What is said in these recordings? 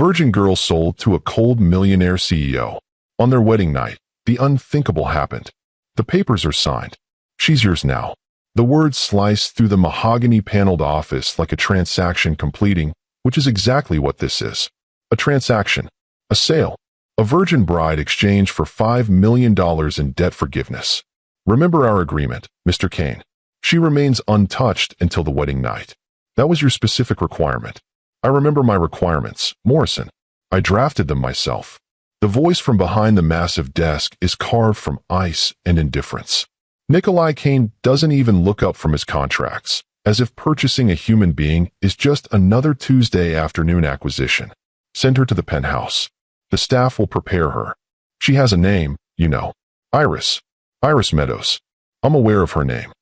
Virgin girl sold to a cold millionaire CEO. On their wedding night, the unthinkable happened. The papers are signed. She's yours now. The words slice through the mahogany-paneled office like a transaction completing, which is exactly what this is. A transaction. A sale. A virgin bride exchanged for $5 million in debt forgiveness. Remember our agreement, Mr. Kane. She remains untouched until the wedding night. That was your specific requirement. I remember my requirements, Morrison. I drafted them myself. The voice from behind the massive desk is carved from ice and indifference. Nikolai Kane doesn't even look up from his contracts, as if purchasing a human being is just another Tuesday afternoon acquisition. Send her to the penthouse. The staff will prepare her. She has a name, you know. Iris. Iris Meadows. I'm aware of her name.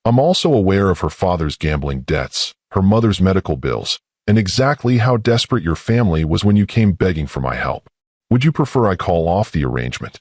I'm also aware of her father's gambling debts, her mother's medical bills, and exactly how desperate your family was when you came begging for my help. Would you prefer I call off the arrangement?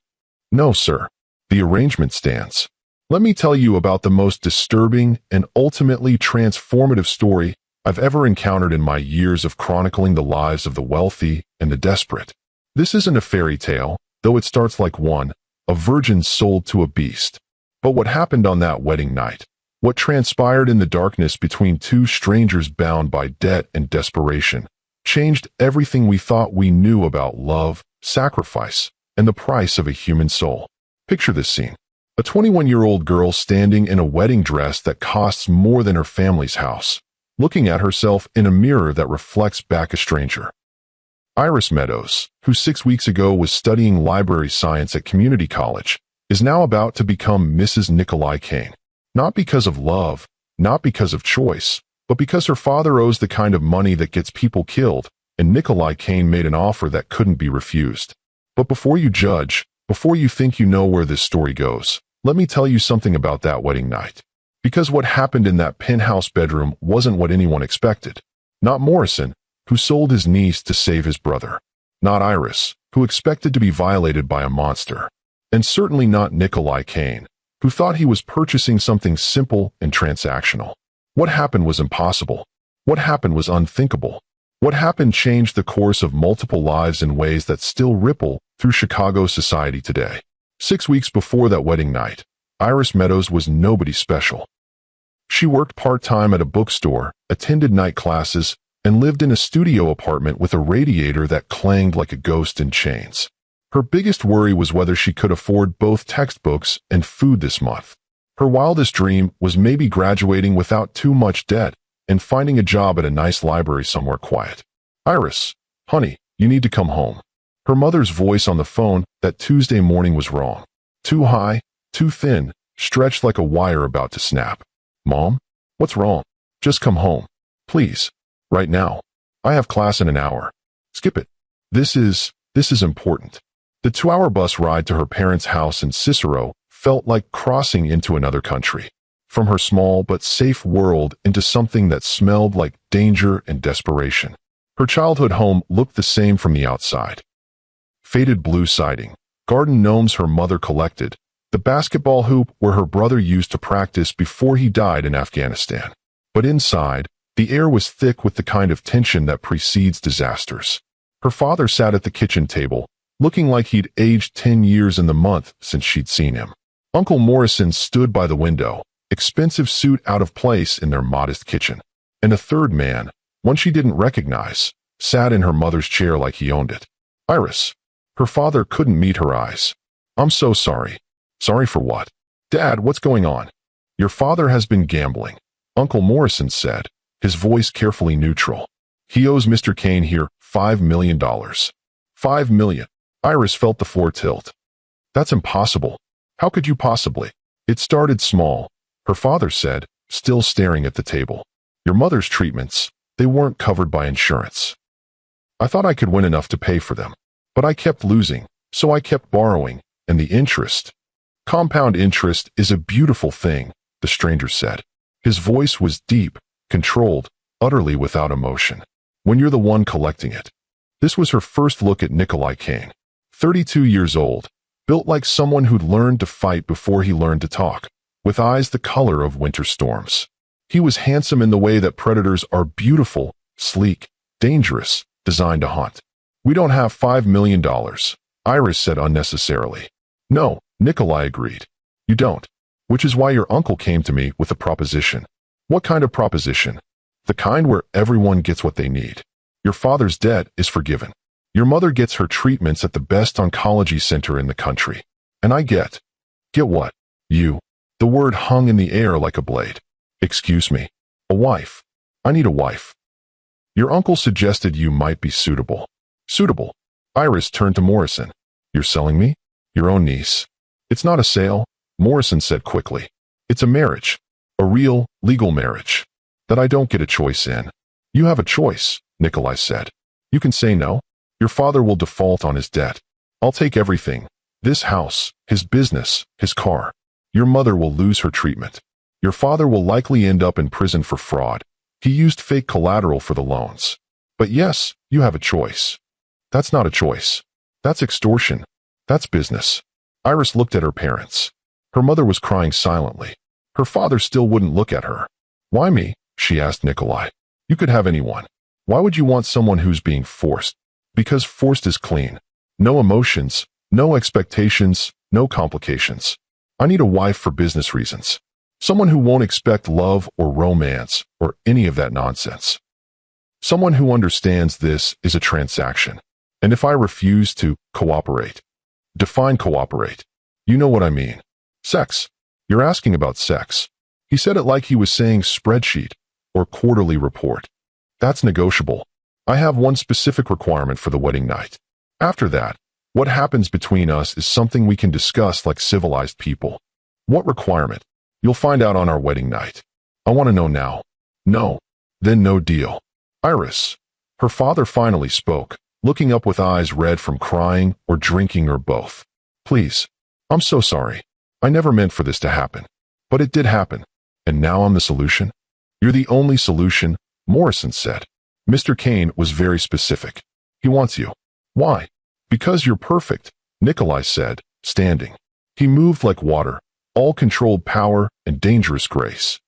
No, sir. The arrangement stands. Let me tell you about the most disturbing and ultimately transformative story I've ever encountered in my years of chronicling the lives of the wealthy and the desperate. This isn't a fairy tale, though it starts like one, a virgin sold to a beast. But what happened on that wedding night? What transpired in the darkness between two strangers bound by debt and desperation changed everything we thought we knew about love, sacrifice, and the price of a human soul. Picture this scene. A 21-year-old girl standing in a wedding dress that costs more than her family's house, looking at herself in a mirror that reflects back a stranger. Iris Meadows, who 6 weeks ago was studying library science at community college, is now about to become Mrs. Nikolai Kane. Not because of love, not because of choice, but because her father owes the kind of money that gets people killed, and Nikolai Kane made an offer that couldn't be refused. But before you judge, before you think you know where this story goes, let me tell you something about that wedding night. Because what happened in that penthouse bedroom wasn't what anyone expected. Not Morrison, who sold his niece to save his brother. Not Iris, who expected to be violated by a monster. And certainly not Nikolai Kane, who thought he was purchasing something simple and transactional. What happened was impossible. What happened was unthinkable. What happened changed the course of multiple lives in ways that still ripple through Chicago society today. 6 weeks before that wedding night, Iris Meadows was nobody special. She worked part-time at a bookstore, attended night classes, and lived in a studio apartment with a radiator that clanged like a ghost in chains. Her biggest worry was whether she could afford both textbooks and food this month. Her wildest dream was maybe graduating without too much debt and finding a job at a nice library somewhere quiet. Iris, honey, you need to come home. Her mother's voice on the phone that Tuesday morning was wrong. Too high, too thin, stretched like a wire about to snap. Mom? What's wrong? Just come home. Please. Right now. I have class in an hour. Skip it. This is important. The 2-hour bus ride to her parents' house in Cicero felt like crossing into another country. From her small but safe world into something that smelled like danger and desperation. Her childhood home looked the same from the outside. Faded blue siding, garden gnomes her mother collected, the basketball hoop where her brother used to practice before he died in Afghanistan. But inside, the air was thick with the kind of tension that precedes disasters. Her father sat at the kitchen table, looking like he'd aged 10 years in the month since she'd seen him. Uncle Morrison stood by the window, expensive suit out of place in their modest kitchen. And a third man, one she didn't recognize, sat in her mother's chair like he owned it. Iris. Her father couldn't meet her eyes. I'm so sorry. Sorry for what? Dad, what's going on? Your father has been gambling, Uncle Morrison said, his voice carefully neutral. He owes Mr. Kane here $5 million. $5 million. Iris felt the floor tilt. That's impossible. How could you possibly? It started small, her father said, still staring at the table. Your mother's treatments, they weren't covered by insurance. I thought I could win enough to pay for them. But I kept losing, so I kept borrowing, and the interest. Compound interest is a beautiful thing, the stranger said. His voice was deep, controlled, utterly without emotion. When you're the one collecting it. This was her first look at Nikolai Kane. 32 years old, built like someone who'd learned to fight before he learned to talk, with eyes the color of winter storms. He was handsome in the way that predators are beautiful, sleek, dangerous, designed to hunt. We don't have $5 million, Iris said unnecessarily. No, Nikolai agreed. You don't. Which is why your uncle came to me with a proposition. What kind of proposition? The kind where everyone gets what they need. Your father's debt is forgiven. Your mother gets her treatments at the best oncology center in the country. And I get what? You. The word hung in the air like a blade. Excuse me. A wife. I need a wife. Your uncle suggested you might be suitable. Suitable. Iris turned to Morrison. You're selling me? Your own niece. It's not a sale, Morrison said quickly. It's a marriage. A real, legal marriage. That I don't get a choice in. You have a choice, Nikolai said. You can say no. Your father will default on his debt. I'll take everything. This house, his business, his car. Your mother will lose her treatment. Your father will likely end up in prison for fraud. He used fake collateral for the loans. But yes, you have a choice. That's not a choice. That's extortion. That's business. Iris looked at her parents. Her mother was crying silently. Her father still wouldn't look at her. Why me? She asked Nikolai. You could have anyone. Why would you want someone who's being forced? Because forced is clean. No emotions, no expectations, no complications. I need a wife for business reasons. Someone who won't expect love or romance or any of that nonsense. Someone who understands this is a transaction. And if I refuse to cooperate, define cooperate. You know what I mean. Sex. You're asking about sex. He said it like he was saying spreadsheet or quarterly report. That's negotiable. I have one specific requirement for the wedding night. After that, what happens between us is something we can discuss like civilized people. What requirement? You'll find out on our wedding night. I want to know now. No. Then no deal. Iris. Her father finally spoke, looking up with eyes red from crying or drinking or both. Please. I'm so sorry. I never meant for this to happen. But it did happen. And now I'm the solution? You're the only solution, Morrison said. Mr. Kane was very specific. He wants you. Why? Because you're perfect, Nikolai said, standing. He moved like water, all controlled power and dangerous grace.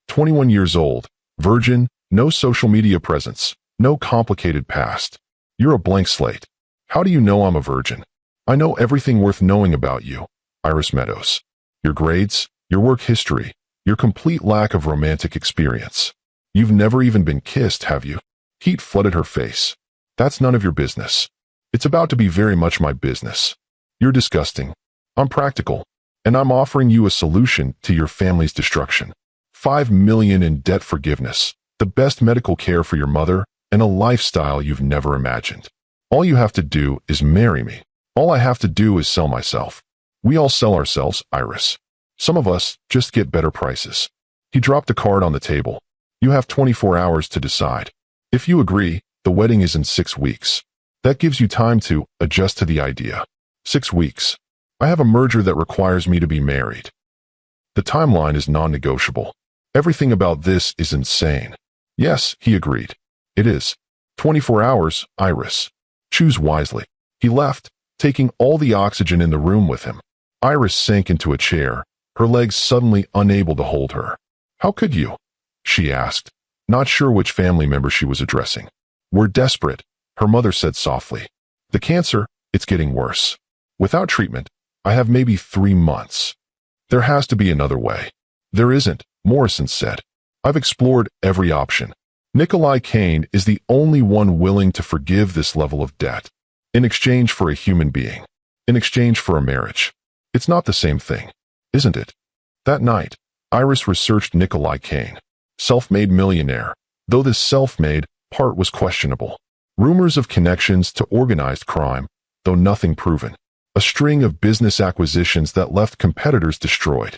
21 years old, virgin, no social media presence, no complicated past. You're a blank slate. How do you know I'm a virgin? I know everything worth knowing about you, Iris Meadows. Your grades, your work history, your complete lack of romantic experience. You've never even been kissed, have you? Heat flooded her face. That's none of your business. It's about to be very much my business. You're disgusting. I'm practical. And I'm offering you a solution to your family's destruction. $5 million in debt forgiveness, the best medical care for your mother, and a lifestyle you've never imagined. All you have to do is marry me. All I have to do is sell myself. We all sell ourselves, Iris. Some of us just get better prices. He dropped a card on the table. You have 24 hours to decide. If you agree, the wedding is in 6 weeks. That gives you time to adjust to the idea. 6 weeks. I have a merger that requires me to be married. The timeline is non-negotiable. Everything about this is insane. Yes, he agreed. It is. 24 hours, Iris. Choose wisely. He left, taking all the oxygen in the room with him. Iris sank into a chair, her legs suddenly unable to hold her. How could you? She asked, not sure which family member she was addressing. We're desperate, her mother said softly. The cancer, it's getting worse. Without treatment, I have maybe 3 months. There has to be another way. There isn't, Morrison said. I've explored every option. Nikolai Kane is the only one willing to forgive this level of debt. In exchange for a human being. In exchange for a marriage. It's not the same thing, isn't it? That night, Iris researched Nikolai Kane. Self-made millionaire, though this self-made part was questionable. Rumors of connections to organized crime, though nothing proven. A string of business acquisitions that left competitors destroyed.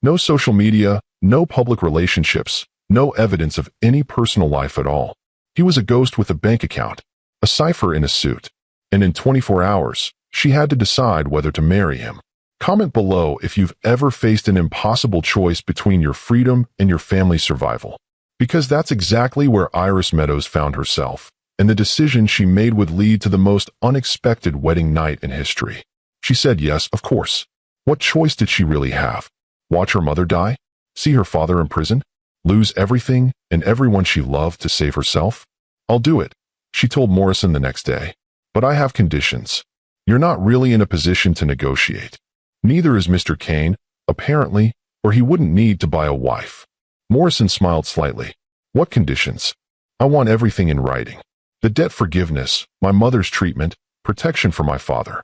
No social media, no public relationships, no evidence of any personal life at all. He was a ghost with a bank account, a cipher in a suit. And in 24 hours, she had to decide whether to marry him. Comment below if you've ever faced an impossible choice between your freedom and your family's survival. Because that's exactly where Iris Meadows found herself, and the decision she made would lead to the most unexpected wedding night in history. She said yes, of course. What choice did she really have? Watch her mother die? See her father imprisoned? Lose everything and everyone she loved to save herself? I'll do it, she told Morrison the next day. But I have conditions. You're not really in a position to negotiate. Neither is Mr. Kane, apparently, or he wouldn't need to buy a wife. Morrison smiled slightly. What conditions? I want everything in writing. The debt forgiveness, my mother's treatment, protection for my father.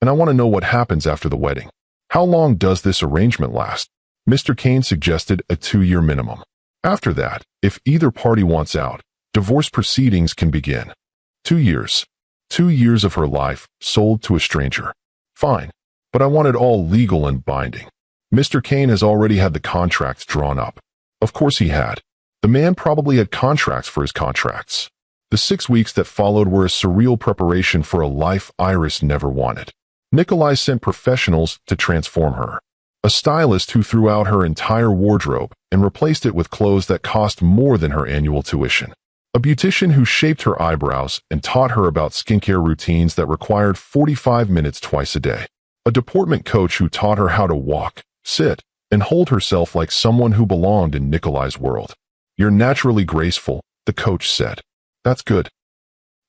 And I want to know what happens after the wedding. How long does this arrangement last? Mr. Kane suggested a 2-year minimum. After that, if either party wants out, divorce proceedings can begin. 2 years. 2 years of her life sold to a stranger. Fine. But I want it all legal and binding. Mr. Kane has already had the contracts drawn up. Of course he had. The man probably had contracts for his contracts. The 6 weeks that followed were a surreal preparation for a life Iris never wanted. Nikolai sent professionals to transform her. A stylist who threw out her entire wardrobe and replaced it with clothes that cost more than her annual tuition. A beautician who shaped her eyebrows and taught her about skincare routines that required 45 minutes twice a day. A deportment coach who taught her how to walk, sit, and hold herself like someone who belonged in Nikolai's world. You're naturally graceful, the coach said. That's good.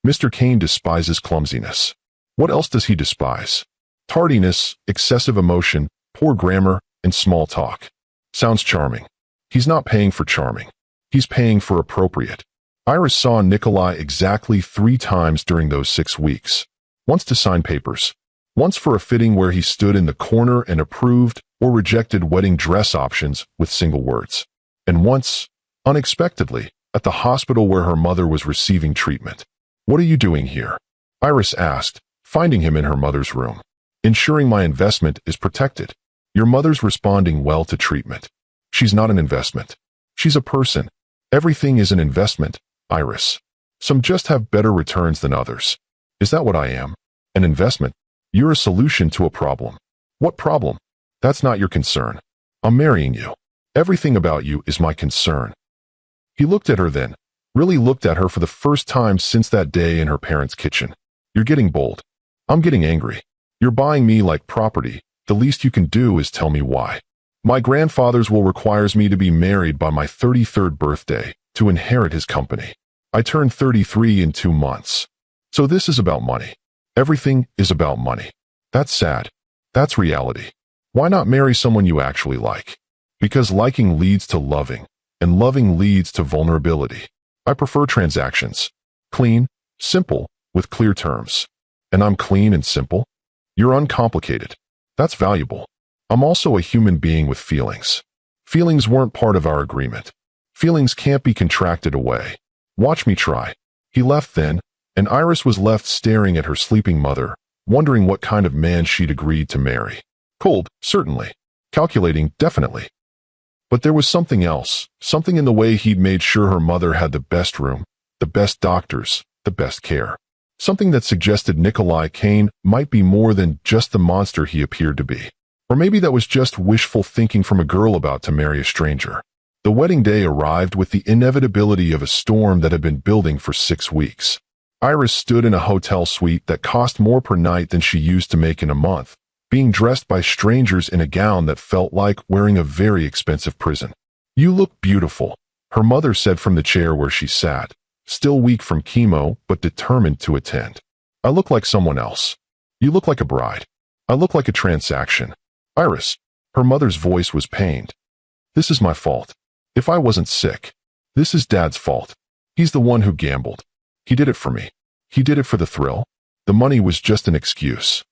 Mr. Kane despises clumsiness. What else does he despise? Tardiness, excessive emotion, poor grammar, and small talk. Sounds charming. He's not paying for charming. He's paying for appropriate. Iris saw Nikolai exactly 3 times during those 6 weeks. Once to sign papers. Once for a fitting where he stood in the corner and approved or rejected wedding dress options with single words. And once, unexpectedly, at the hospital where her mother was receiving treatment. What are you doing here? Iris asked, finding him in her mother's room. Ensuring my investment is protected. Your mother's responding well to treatment. She's not an investment. She's a person. Everything is an investment, Iris. Some just have better returns than others. Is that what I am? An investment? You're a solution to a problem. What problem? That's not your concern. I'm marrying you. Everything about you is my concern. He looked at her then, really looked at her for the first time since that day in her parents' kitchen. You're getting bold. I'm getting angry. You're buying me like property. The least you can do is tell me why. My grandfather's will requires me to be married by my 33rd birthday to inherit his company. I turned 33 in 2 months. So this is about money. Everything is about money. That's sad. That's reality. Why not marry someone you actually like? Because liking leads to loving, and loving leads to vulnerability. I prefer transactions. Clean, simple, with clear terms. And I'm clean and simple? You're uncomplicated. That's valuable. I'm also a human being with feelings. Feelings weren't part of our agreement. Feelings can't be contracted away. Watch me try. He left then, and Iris was left staring at her sleeping mother, wondering what kind of man she'd agreed to marry. Cold, certainly. Calculating, definitely. But there was something else, something in the way he'd made sure her mother had the best room, the best doctors, the best care. Something that suggested Nikolai Kane might be more than just the monster he appeared to be. Or maybe that was just wishful thinking from a girl about to marry a stranger. The wedding day arrived with the inevitability of a storm that had been building for 6 weeks. Iris stood in a hotel suite that cost more per night than she used to make in a month, being dressed by strangers in a gown that felt like wearing a very expensive prison. You look beautiful, her mother said from the chair where she sat, still weak from chemo but determined to attend. I look like someone else. You look like a bride. I look like a transaction. Iris, her mother's voice was pained. This is my fault. If I wasn't sick, this is Dad's fault. He's the one who gambled. He did it for me. He did it for the thrill. The money was just an excuse.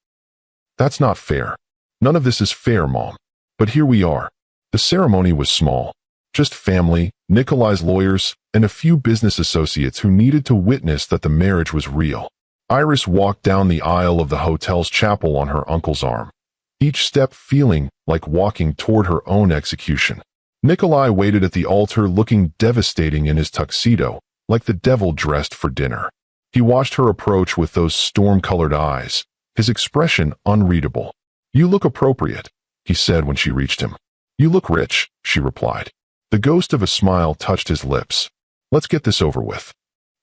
That's not fair. None of this is fair, Mom. But here we are. The ceremony was small. Just family, Nikolai's lawyers, and a few business associates who needed to witness that the marriage was real. Iris walked down the aisle of the hotel's chapel on her uncle's arm, each step feeling like walking toward her own execution. Nikolai waited at the altar looking devastating in his tuxedo, like the devil dressed for dinner. He watched her approach with those storm-colored eyes, his expression unreadable. You look appropriate, he said when she reached him. You look rich, she replied. The ghost of a smile touched his lips. Let's get this over with.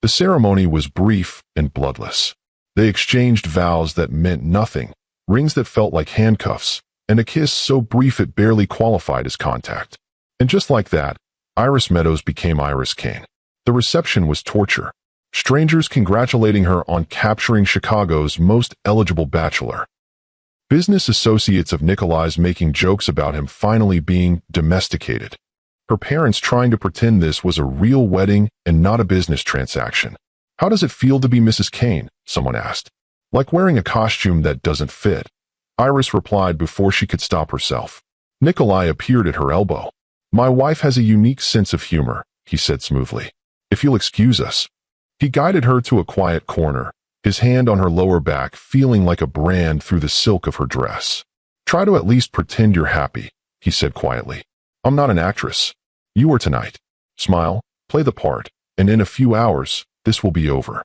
The ceremony was brief and bloodless. They exchanged vows that meant nothing, rings that felt like handcuffs, and a kiss so brief it barely qualified as contact. And just like that, Iris Meadows became Iris Kane. The reception was torture. Strangers congratulating her on capturing Chicago's most eligible bachelor. Business associates of Nikolai's making jokes about him finally being domesticated. Her parents trying to pretend this was a real wedding and not a business transaction. How does it feel to be Mrs. Kane? Someone asked. Like wearing a costume that doesn't fit. Iris replied before she could stop herself. Nikolai appeared at her elbow. My wife has a unique sense of humor, he said smoothly. If you'll excuse us. He guided her to a quiet corner, his hand on her lower back feeling like a brand through the silk of her dress. Try to at least pretend you're happy, he said quietly. I'm not an actress. You are tonight. Smile, play the part, and in a few hours, this will be over.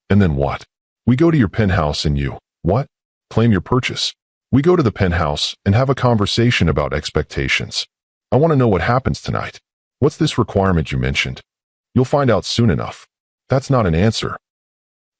And then what? We go to your penthouse and you, what? Claim your purchase. We go to the penthouse and have a conversation about expectations. I want to know what happens tonight. What's this requirement you mentioned? You'll find out soon enough. That's not an answer.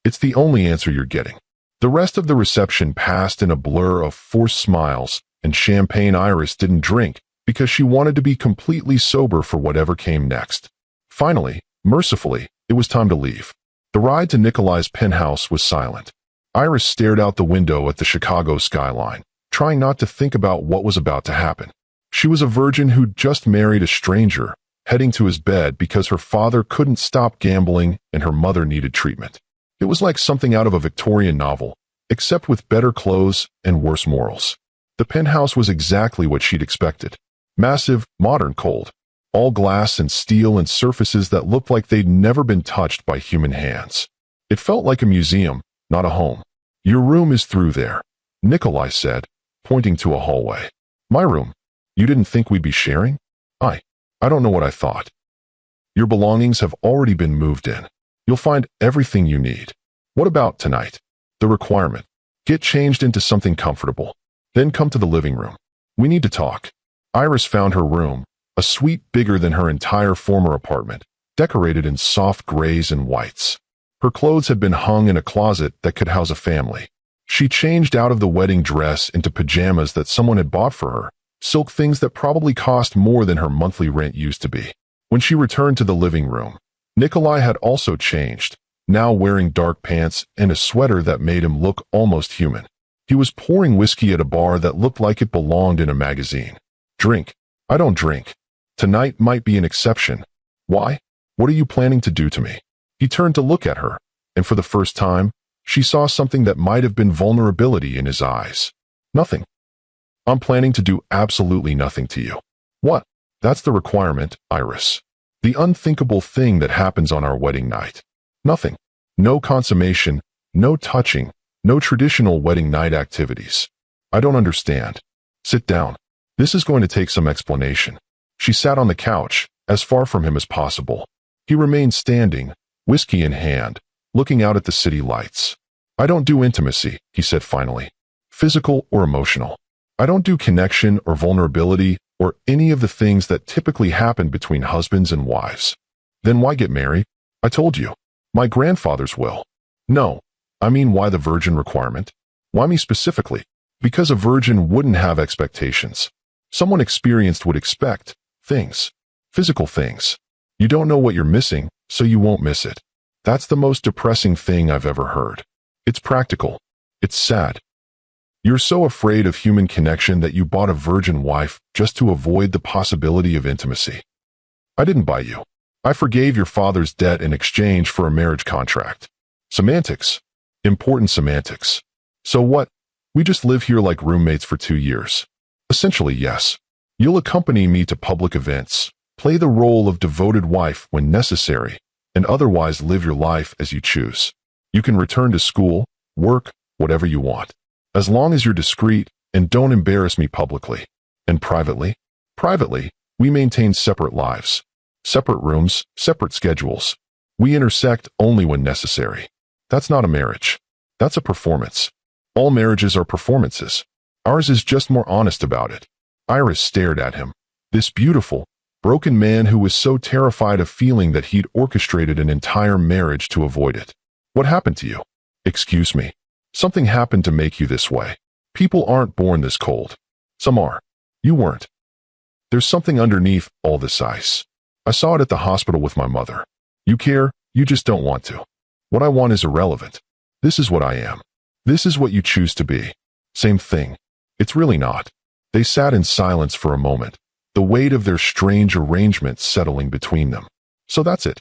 It's the only answer you're getting. The rest of the reception passed in a blur of forced smiles, and champagne Iris didn't drink because she wanted to be completely sober for whatever came next. Finally, mercifully, it was time to leave. The ride to Nikolai's penthouse was silent. Iris stared out the window at the Chicago skyline, trying not to think about what was about to happen. She was a virgin who'd just married a stranger, heading to his bed because her father couldn't stop gambling and her mother needed treatment. It was like something out of a Victorian novel, except with better clothes and worse morals. The penthouse was exactly what she'd expected. Massive, modern, cold. All glass and steel and surfaces that looked like they'd never been touched by human hands. It felt like a museum, not a home. Your room is through there, Nikolai said, pointing to a hallway. My room? You didn't think we'd be sharing? I don't know what I thought. Your belongings have already been moved in. You'll find everything you need. What about tonight? The requirement. Get changed into something comfortable. Then come to the living room. We need to talk. Iris found her room, a suite bigger than her entire former apartment, decorated in soft grays and whites. Her clothes had been hung in a closet that could house a family. She changed out of the wedding dress into pajamas that someone had bought for her, silk things that probably cost more than her monthly rent used to be. When she returned to the living room, Nikolai had also changed, now wearing dark pants and a sweater that made him look almost human. He was pouring whiskey at a bar that looked like it belonged in a magazine. Drink. I don't drink. Tonight might be an exception. Why? What are you planning to do to me? He turned to look at her, and for the first time, she saw something that might have been vulnerability in his eyes. Nothing. I'm planning to do absolutely nothing to you. What? That's the requirement, Iris. The unthinkable thing that happens on our wedding night. Nothing. No consummation, no touching, no traditional wedding night activities. I don't understand. Sit down. This is going to take some explanation. She sat on the couch, as far from him as possible. He remained standing, whiskey in hand, looking out at the city lights. I don't do intimacy, he said finally. Physical or emotional. I don't do connection or vulnerability or any of the things that typically happen between husbands and wives. Then why get married? I told you. My grandfather's will. No, I mean why the virgin requirement? Why me specifically? Because a virgin wouldn't have expectations. Someone experienced would expect things. Physical things. You don't know what you're missing, so you won't miss it. That's the most depressing thing I've ever heard. It's practical. It's sad. You're so afraid of human connection that you bought a virgin wife just to avoid the possibility of intimacy. I didn't buy you. I forgave your father's debt in exchange for a marriage contract. Semantics. Important semantics. So what? We just live here like roommates for 2 years. Essentially, yes. You'll accompany me to public events, play the role of devoted wife when necessary, and otherwise live your life as you choose. You can return to school, work, whatever you want. As long as you're discreet and don't embarrass me publicly. And privately? Privately, we maintain separate lives. Separate rooms, separate schedules. We intersect only when necessary. That's not a marriage. That's a performance. All marriages are performances. Ours is just more honest about it. Iris stared at him. This beautiful, broken man who was so terrified of feeling that he'd orchestrated an entire marriage to avoid it. What happened to you? Excuse me. Something happened to make you this way. People aren't born this cold. Some are. You weren't. There's something underneath all this ice. I saw it at the hospital with my mother. You care, you just don't want to. What I want is irrelevant. This is what I am. This is what you choose to be. Same thing. It's really not. They sat in silence for a moment, the weight of their strange arrangement settling between them. So that's it?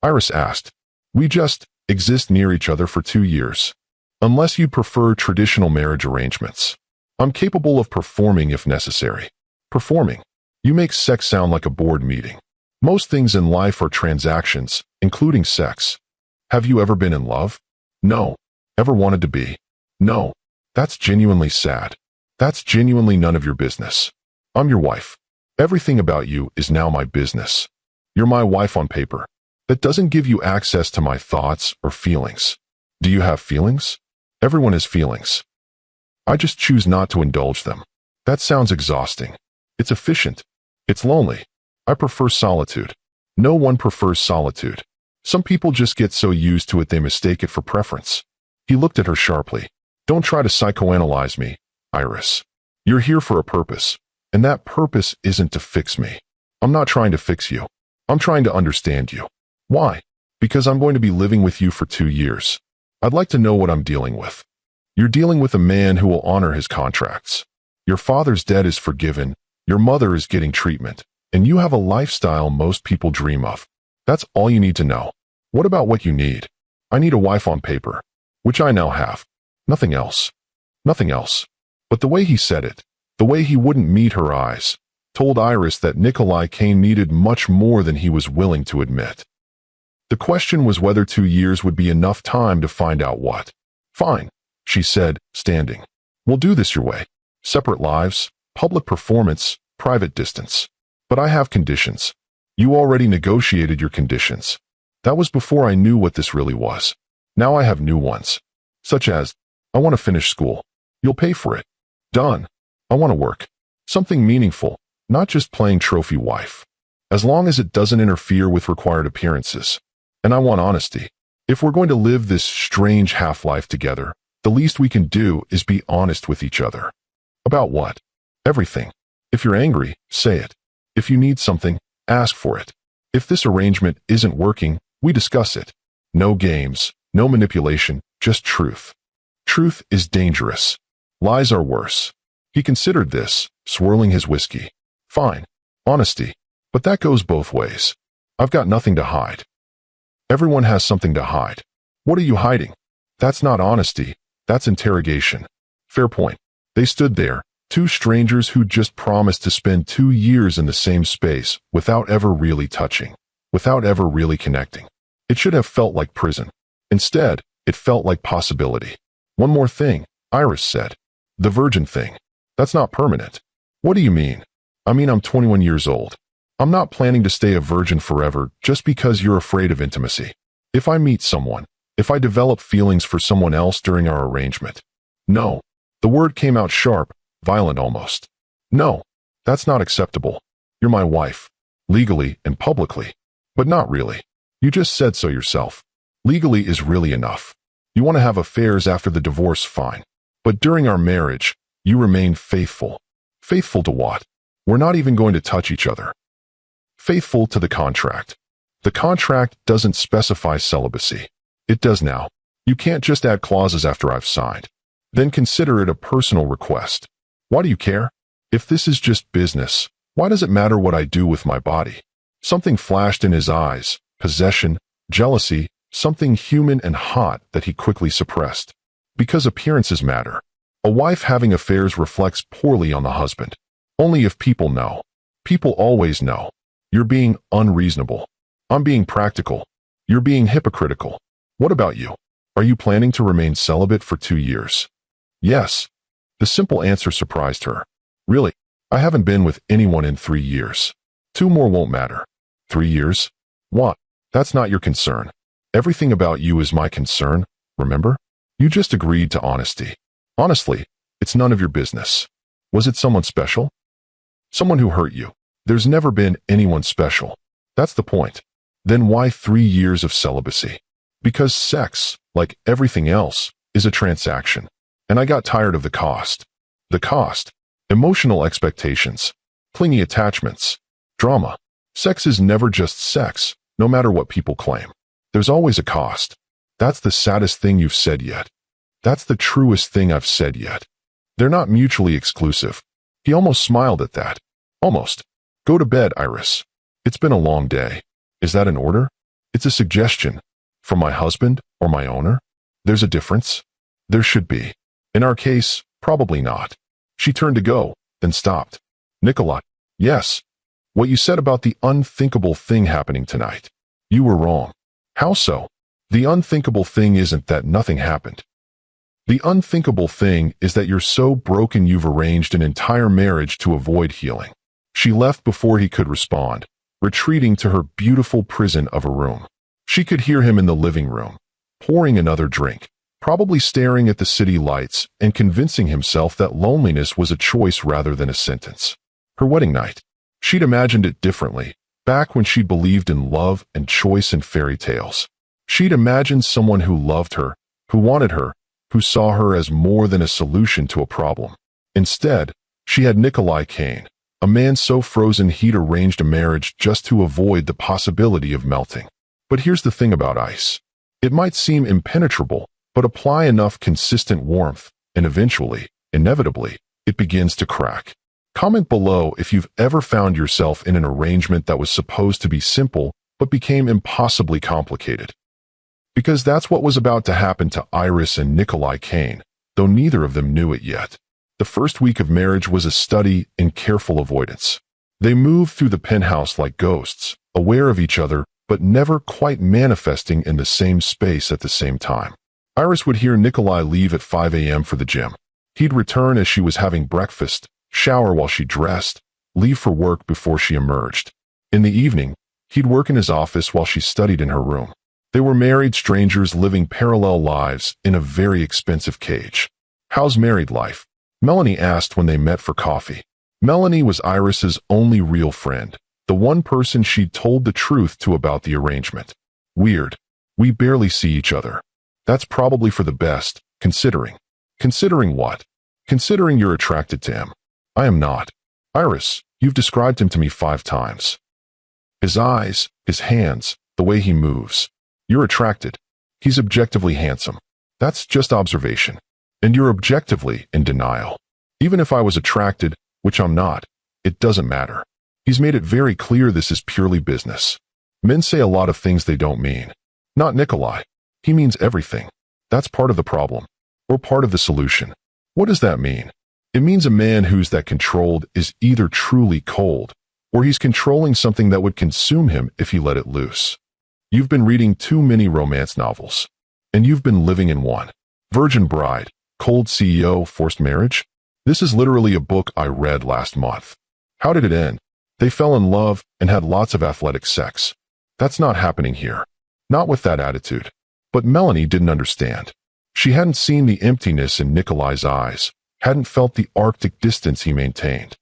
Iris asked. We just exist near each other for 2 years. Unless you prefer traditional marriage arrangements. I'm capable of performing if necessary. Performing. You make sex sound like a board meeting. Most things in life are transactions, including sex. Have you ever been in love? No. Ever wanted to be? No. That's genuinely sad. That's genuinely none of your business. I'm your wife. Everything about you is now my business. You're my wife on paper. That doesn't give you access to my thoughts or feelings. Do you have feelings? Everyone has feelings. I just choose not to indulge them. That sounds exhausting. It's efficient. It's lonely. I prefer solitude. No one prefers solitude. Some people just get so used to it they mistake it for preference. He looked at her sharply. Don't try to psychoanalyze me, Iris. You're here for a purpose, and that purpose isn't to fix me. I'm not trying to fix you. I'm trying to understand you. Why? Because I'm going to be living with you for 2 years. I'd like to know what I'm dealing with. You're dealing with a man who will honor his contracts. Your father's debt is forgiven, your mother is getting treatment, and you have a lifestyle most people dream of. That's all you need to know. What about what you need? I need a wife on paper, which I now have. Nothing else. Nothing else. But the way he said it, the way he wouldn't meet her eyes, told Iris that Nikolai Kane needed much more than he was willing to admit. The question was whether 2 years would be enough time to find out what. Fine, she said, standing. We'll do this your way. Separate lives, public performance, private distance. But I have conditions. You already negotiated your conditions. That was before I knew what this really was. Now I have new ones. Such as, I want to finish school. You'll pay for it. Done. I want to work. Something meaningful, not just playing trophy wife. As long as it doesn't interfere with required appearances. And I want honesty. If we're going to live this strange half-life together, the least we can do is be honest with each other. About what? Everything. If you're angry, say it. If you need something, ask for it. If this arrangement isn't working, we discuss it. No games, no manipulation, just truth. Truth is dangerous. Lies are worse. He considered this, swirling his whiskey. Fine. Honesty. But that goes both ways. I've got nothing to hide. Everyone has something to hide. What are you hiding? That's not honesty. That's interrogation. Fair point. They stood there, two strangers who just promised to spend 2 years in the same space without ever really touching, without ever really connecting. It should have felt like prison. Instead, it felt like possibility. One more thing, Iris said. The virgin thing. That's not permanent. What do you mean? I mean I'm 21 years old. I'm not planning to stay a virgin forever just because you're afraid of intimacy. If I meet someone, if I develop feelings for someone else during our arrangement. No. The word came out sharp, violent almost. No. That's not acceptable. You're my wife. Legally and publicly. But not really. You just said so yourself. Legally is really enough. You want to have affairs after the divorce, fine. But during our marriage, you remain faithful. Faithful to what? We're not even going to touch each other. Faithful to the contract. The contract doesn't specify celibacy. It does now. You can't just add clauses after I've signed. Then consider it a personal request. Why do you care? If this is just business, why does it matter what I do with my body? Something flashed in his eyes, possession, jealousy, something human and hot that he quickly suppressed. Because appearances matter. A wife having affairs reflects poorly on the husband. Only if people know. People always know. You're being unreasonable. I'm being practical. You're being hypocritical. What about you? Are you planning to remain celibate for 2 years? Yes. The simple answer surprised her. Really? I haven't been with anyone in 3 years. 2 more won't matter. 3 years? What? That's not your concern. Everything about you is my concern, remember? You just agreed to honesty. Honestly, it's none of your business. Was it someone special? Someone who hurt you. There's never been anyone special. That's the point. Then why 3 years of celibacy? Because sex, like everything else, is a transaction. And I got tired of the cost. The cost. Emotional expectations. Clingy attachments. Drama. Sex is never just sex, no matter what people claim. There's always a cost. That's the saddest thing you've said yet. That's the truest thing I've said yet. They're not mutually exclusive. He almost smiled at that. Almost. Go to bed, Iris. It's been a long day. Is that an order? It's a suggestion. From my husband or my owner? There's a difference? There should be. In our case, probably not. She turned to go, then stopped. Nikolai. Yes. What you said about the unthinkable thing happening tonight. You were wrong. How so? The unthinkable thing isn't that nothing happened. The unthinkable thing is that you're so broken you've arranged an entire marriage to avoid healing. She left before he could respond, retreating to her beautiful prison of a room. She could hear him in the living room, pouring another drink, probably staring at the city lights and convincing himself that loneliness was a choice rather than a sentence. Her wedding night. She'd imagined it differently, back when she believed in love and choice and fairy tales. She'd imagined someone who loved her, who wanted her, who saw her as more than a solution to a problem. Instead, she had Nikolai Kane, a man so frozen he'd arranged a marriage just to avoid the possibility of melting. But here's the thing about ice. It might seem impenetrable, but apply enough consistent warmth, and eventually, inevitably, it begins to crack. Comment below if you've ever found yourself in an arrangement that was supposed to be simple, but became impossibly complicated. Because that's what was about to happen to Iris and Nikolai Kane, though neither of them knew it yet. The first week of marriage was a study in careful avoidance. They moved through the penthouse like ghosts, aware of each other, but never quite manifesting in the same space at the same time. Iris would hear Nikolai leave at 5 a.m. for the gym. He'd return as she was having breakfast, shower while she dressed, leave for work before she emerged. In the evening, he'd work in his office while she studied in her room. They were married strangers living parallel lives in a very expensive cage. How's married life? Melanie asked when they met for coffee. Melanie was Iris's only real friend, the one person she'd told the truth to about the arrangement. Weird. We barely see each other. That's probably for the best, considering. Considering what? Considering you're attracted to him. I am not. Iris, you've described him to me 5 times. His eyes, his hands, the way he moves. You're attracted. He's objectively handsome. That's just observation. And you're objectively in denial. Even if I was attracted, which I'm not, it doesn't matter. He's made it very clear this is purely business. Men say a lot of things they don't mean. Not Nikolai. He means everything. That's part of the problem. Or part of the solution. What does that mean? It means a man who's that controlled is either truly cold, or he's controlling something that would consume him if he let it loose. You've been reading too many romance novels. And you've been living in one. Virgin Bride, Cold CEO, Forced Marriage? This is literally a book I read last month. How did it end? They fell in love and had lots of athletic sex. That's not happening here. Not with that attitude. But Melanie didn't understand. She hadn't seen the emptiness in Nikolai's eyes, hadn't felt the arctic distance he maintained.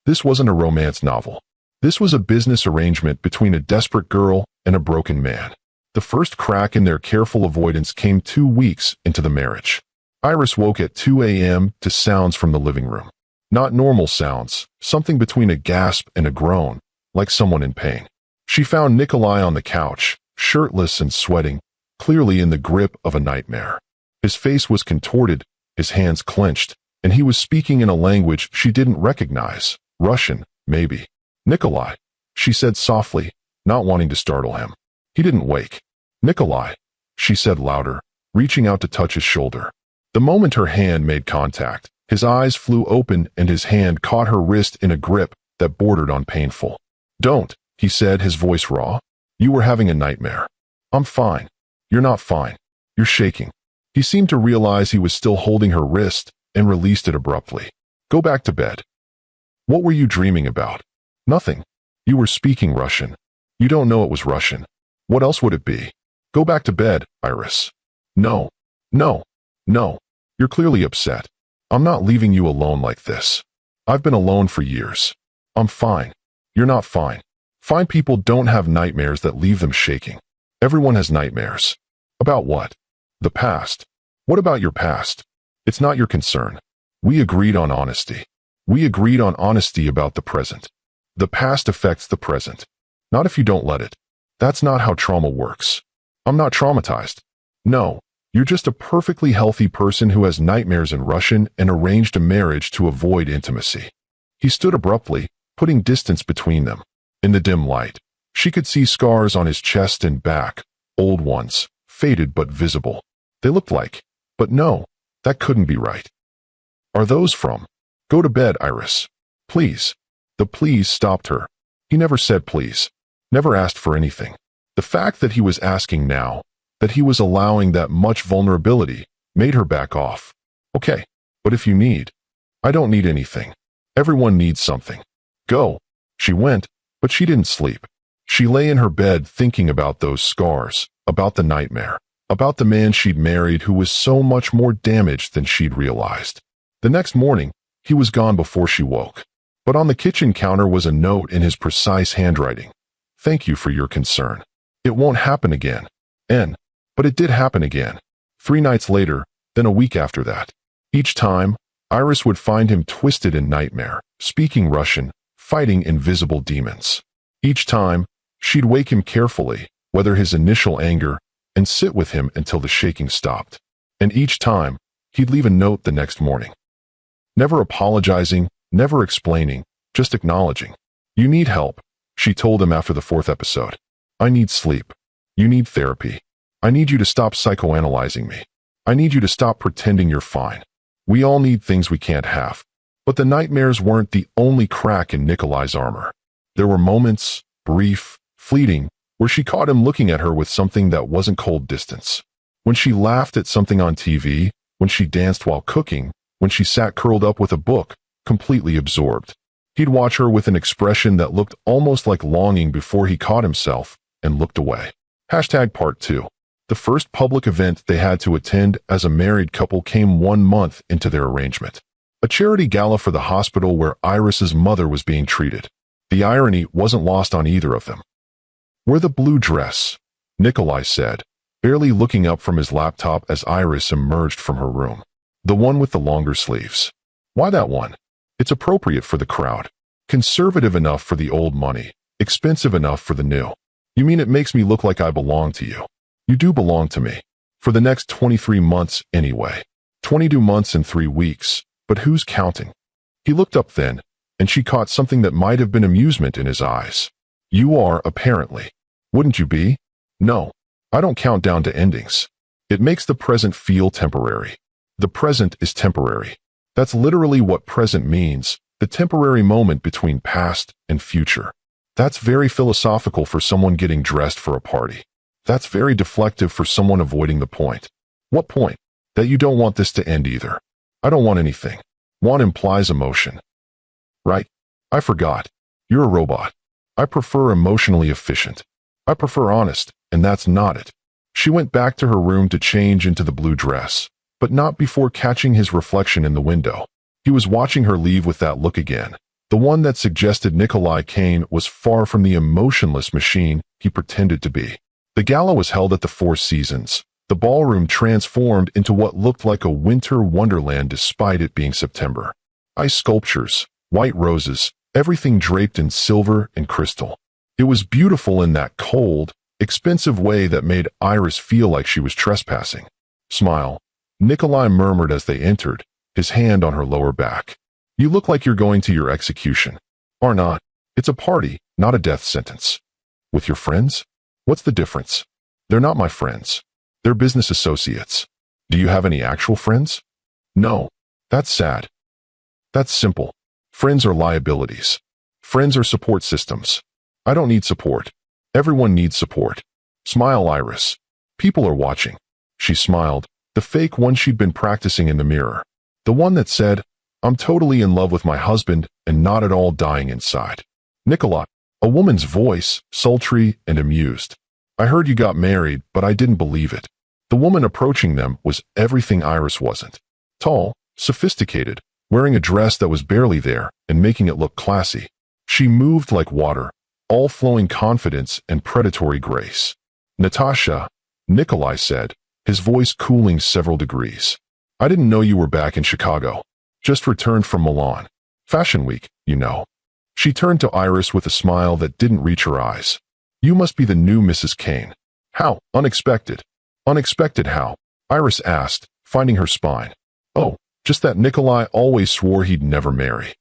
This wasn't a romance novel. This was a business arrangement between a desperate girl and a broken man. The first crack in their careful avoidance came 2 weeks into the marriage. Iris woke at 2 a.m. to sounds from the living room. Not normal sounds, something between a gasp and a groan, like someone in pain. She found Nikolai on the couch, shirtless and sweating, clearly in the grip of a nightmare. His face was contorted, his hands clenched, and he was speaking in a language she didn't recognize. Russian, maybe. Nikolai, she said softly, not wanting to startle him. He didn't wake. Nikolai, she said louder, reaching out to touch his shoulder. The moment her hand made contact, his eyes flew open and his hand caught her wrist in a grip that bordered on painful. Don't, he said, his voice raw. You were having a nightmare. I'm fine. You're not fine. You're shaking. He seemed to realize he was still holding her wrist and released it abruptly. Go back to bed. What were you dreaming about? Nothing. You were speaking Russian. You don't know it was Russian. What else would it be? Go back to bed, Iris. No. No. No. You're clearly upset. I'm not leaving you alone like this. I've been alone for years. I'm fine. You're not fine. Fine people don't have nightmares that leave them shaking. Everyone has nightmares. About what? The past. What about your past? It's not your concern. We agreed on honesty. We agreed on honesty about the present. The past affects the present. Not if you don't let it. That's not how trauma works. I'm not traumatized. No, you're just a perfectly healthy person who has nightmares in Russian and arranged a marriage to avoid intimacy. He stood abruptly, putting distance between them. In the dim light, she could see scars on his chest and back, old ones, faded but visible. They looked like, but no, that couldn't be right. Are those from? Go to bed, Iris. Please. The please stopped her. He never said please. Never asked for anything. The fact that he was asking now, that he was allowing that much vulnerability, made her back off. Okay, but if you need. I don't need anything. Everyone needs something. Go. She went, but she didn't sleep. She lay in her bed thinking about those scars, about the nightmare, about the man she'd married who was so much more damaged than she'd realized. The next morning, he was gone before she woke. But on the kitchen counter was a note in his precise handwriting. Thank you for your concern. It won't happen again. But it did happen again. 3 nights later, then a week after that. Each time, Iris would find him twisted in nightmare, speaking Russian, fighting invisible demons. Each time, she'd wake him carefully, weather his initial anger, and sit with him until the shaking stopped. And each time, he'd leave a note the next morning. Never apologizing, never explaining, just acknowledging. You need help, she told him after the 4th episode. I need sleep. You need therapy. I need you to stop psychoanalyzing me. I need you to stop pretending you're fine. We all need things we can't have. But the nightmares weren't the only crack in Nikolai's armor. There were moments, brief, fleeting, where she caught him looking at her with something that wasn't cold distance. When she laughed at something on TV, when she danced while cooking, when she sat curled up with a book, completely absorbed. He'd watch her with an expression that looked almost like longing before he caught himself and looked away. Part 2. The first public event they had to attend as a married couple came 1 month into their arrangement. A charity gala for the hospital where Iris's mother was being treated. The irony wasn't lost on either of them. Wear the blue dress, Nikolai said, barely looking up from his laptop as Iris emerged from her room. The one with the longer sleeves. Why that one? It's appropriate for the crowd. Conservative enough for the old money, expensive enough for the new. You mean it makes me look like I belong to you? You do belong to me. For the next 23 months anyway. 22 months and 3 weeks, but who's counting? He looked up then, and she caught something that might have been amusement in his eyes. You are, apparently. Wouldn't you be? No, I don't count down to endings. It makes the present feel temporary. The present is temporary. That's literally what present means, the temporary moment between past and future. That's very philosophical for someone getting dressed for a party. That's very deflective for someone avoiding the point. What point? That you don't want this to end either. I don't want anything. Want implies emotion. Right? I forgot. You're a robot. I prefer emotionally efficient. I prefer honest, and that's not it. She went back to her room to change into the blue dress, but not before catching his reflection in the window. He was watching her leave with that look again. The one that suggested Nikolai Kane was far from the emotionless machine he pretended to be. The gala was held at the Four Seasons. The ballroom transformed into what looked like a winter wonderland despite it being September. Ice sculptures, white roses, everything draped in silver and crystal. It was beautiful in that cold, expensive way that made Iris feel like she was trespassing. Smile, Nikolai murmured as they entered, his hand on her lower back. You look like you're going to your execution. Or not. It's a party, not a death sentence. With your friends? What's the difference? They're not my friends. They're business associates. Do you have any actual friends? No. That's sad. That's simple. Friends are liabilities. Friends are support systems. I don't need support. Everyone needs support. Smile, Iris. People are watching. She smiled, the fake one she'd been practicing in the mirror. The one that said, I'm totally in love with my husband and not at all dying inside. Nikolai, a woman's voice, sultry and amused. I heard you got married, but I didn't believe it. The woman approaching them was everything Iris wasn't. Tall, sophisticated, wearing a dress that was barely there and making it look classy. She moved like water, all flowing confidence and predatory grace. Natasha, Nikolai said, his voice cooling several degrees. I didn't know you were back in Chicago. Just returned from Milan. Fashion Week, you know. She turned to Iris with a smile that didn't reach her eyes. You must be the new Mrs. Kane. How unexpected. Unexpected how? Iris asked, finding her spine. Oh, just that Nikolai always swore he'd never marry.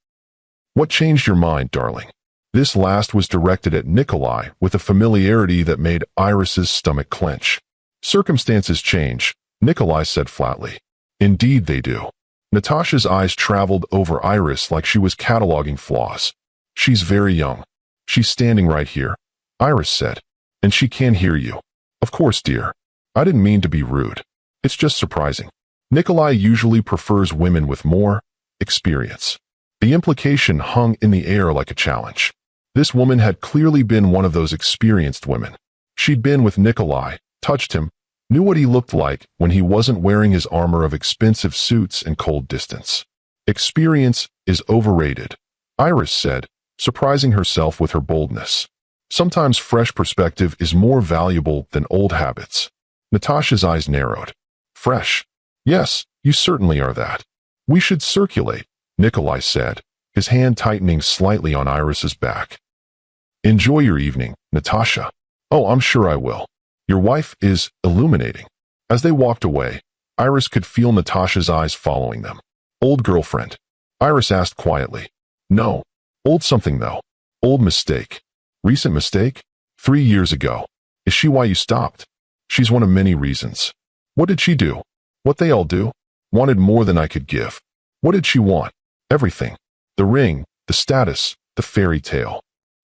What changed your mind, darling? This last was directed at Nikolai with a familiarity that made Iris's stomach clench. Circumstances change, Nikolai said flatly. Indeed they do. Natasha's eyes traveled over Iris like she was cataloging flaws. She's very young. She's standing right here, Iris said. And she can't hear you. Of course, dear. I didn't mean to be rude. It's just surprising. Nikolai usually prefers women with more experience. The implication hung in the air like a challenge. This woman had clearly been one of those experienced women. She'd been with Nikolai, touched him, knew what he looked like when he wasn't wearing his armor of expensive suits and cold distance. Experience is overrated, Iris said, surprising herself with her boldness. Sometimes fresh perspective is more valuable than old habits. Natasha's eyes narrowed. Fresh? Yes, you certainly are that. We should circulate, Nikolai said, his hand tightening slightly on Iris's back. Enjoy your evening, Natasha. Oh, I'm sure I will. Your wife is illuminating. As they walked away, Iris could feel Natasha's eyes following them. Old girlfriend? Iris asked quietly. No. Old something though. Old mistake. Recent mistake? 3 years ago. Is she why you stopped? She's one of many reasons. What did she do? What they all do? Wanted more than I could give. What did she want? Everything. The ring, the status, the fairy tale.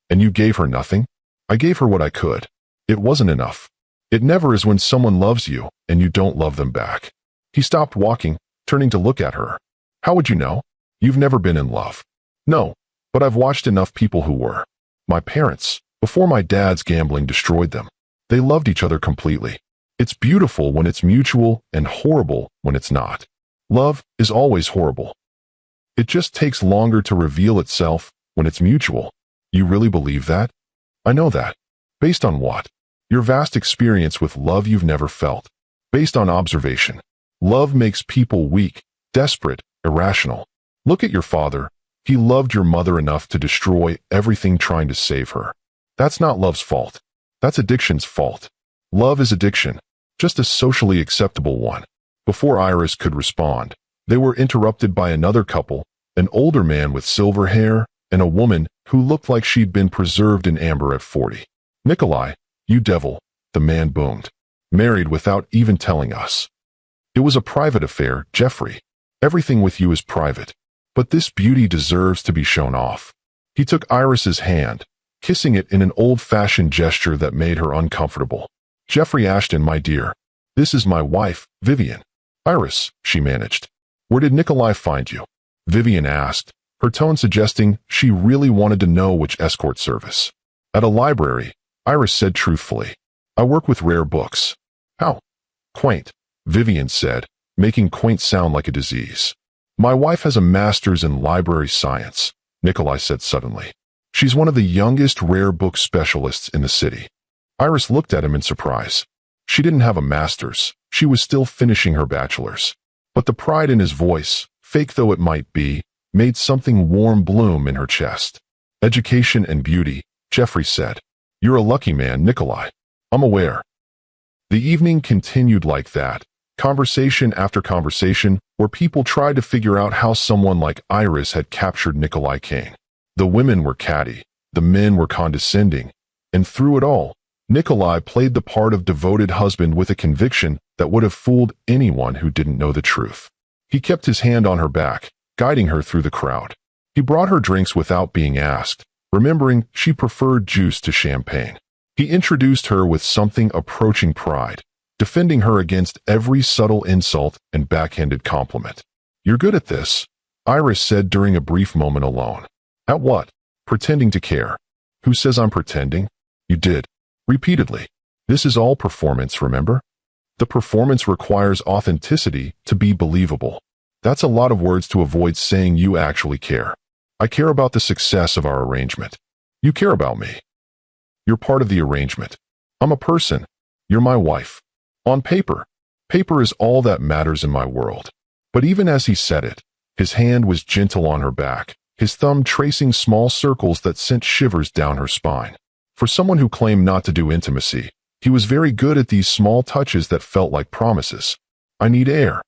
And you gave her nothing? I gave her what I could. It wasn't enough. It never is when someone loves you and you don't love them back. He stopped walking, turning to look at her. How would you know? You've never been in love. No, but I've watched enough people who were. My parents, before my dad's gambling destroyed them. They loved each other completely. It's beautiful when it's mutual and horrible when it's not. Love is always horrible. It just takes longer to reveal itself when it's mutual. You really believe that? I know that. Based on what? Your vast experience with love you've never felt. Based on observation. Love makes people weak, desperate, irrational. Look at your father. He loved your mother enough to destroy everything trying to save her. That's not love's fault. That's addiction's fault. Love is addiction, just a socially acceptable one. Before Iris could respond, they were interrupted by another couple, an older man with silver hair and a woman who looked like she'd been preserved in amber at 40. Nikolai, you devil, the man boomed. Married without even telling us. It was a private affair, Jeffrey. Everything with you is private. But this beauty deserves to be shown off. He took Iris's hand, kissing it in an old-fashioned gesture that made her uncomfortable. Jeffrey Ashton, my dear. This is my wife, Vivian. Iris, she managed. Where did Nikolai find you? Vivian asked, her tone suggesting she really wanted to know which escort service. At a library, Iris said truthfully. I work with rare books. How? Quaint, Vivian said, making quaint sound like a disease. My wife has a master's in library science, Nikolai said suddenly. She's one of the youngest rare book specialists in the city. Iris looked at him in surprise. She didn't have a master's. She was still finishing her bachelor's. But the pride in his voice, fake though it might be, made something warm bloom in her chest. Education and beauty, Jeffrey said. You're a lucky man, Nikolai. I'm aware. The evening continued like that, conversation after conversation, where people tried to figure out how someone like Iris had captured Nikolai Kane. The women were catty, the men were condescending, and through it all, Nikolai played the part of devoted husband with a conviction that would have fooled anyone who didn't know the truth. He kept his hand on her back, guiding her through the crowd. He brought her drinks without being asked, remembering she preferred juice to champagne. He introduced her with something approaching pride, defending her against every subtle insult and backhanded compliment. You're good at this, Iris said during a brief moment alone. At what? Pretending to care. Who says I'm pretending? You did. Repeatedly. This is all performance, remember? The performance requires authenticity to be believable. That's a lot of words to avoid saying you actually care. I care about the success of our arrangement. You care about me. You're part of the arrangement. I'm a person. You're my wife. On paper. Paper is all that matters in my world. But even as he said it, his hand was gentle on her back, his thumb tracing small circles that sent shivers down her spine. For someone who claimed not to do intimacy, He was very good at these small touches that felt like promises. "I need air,"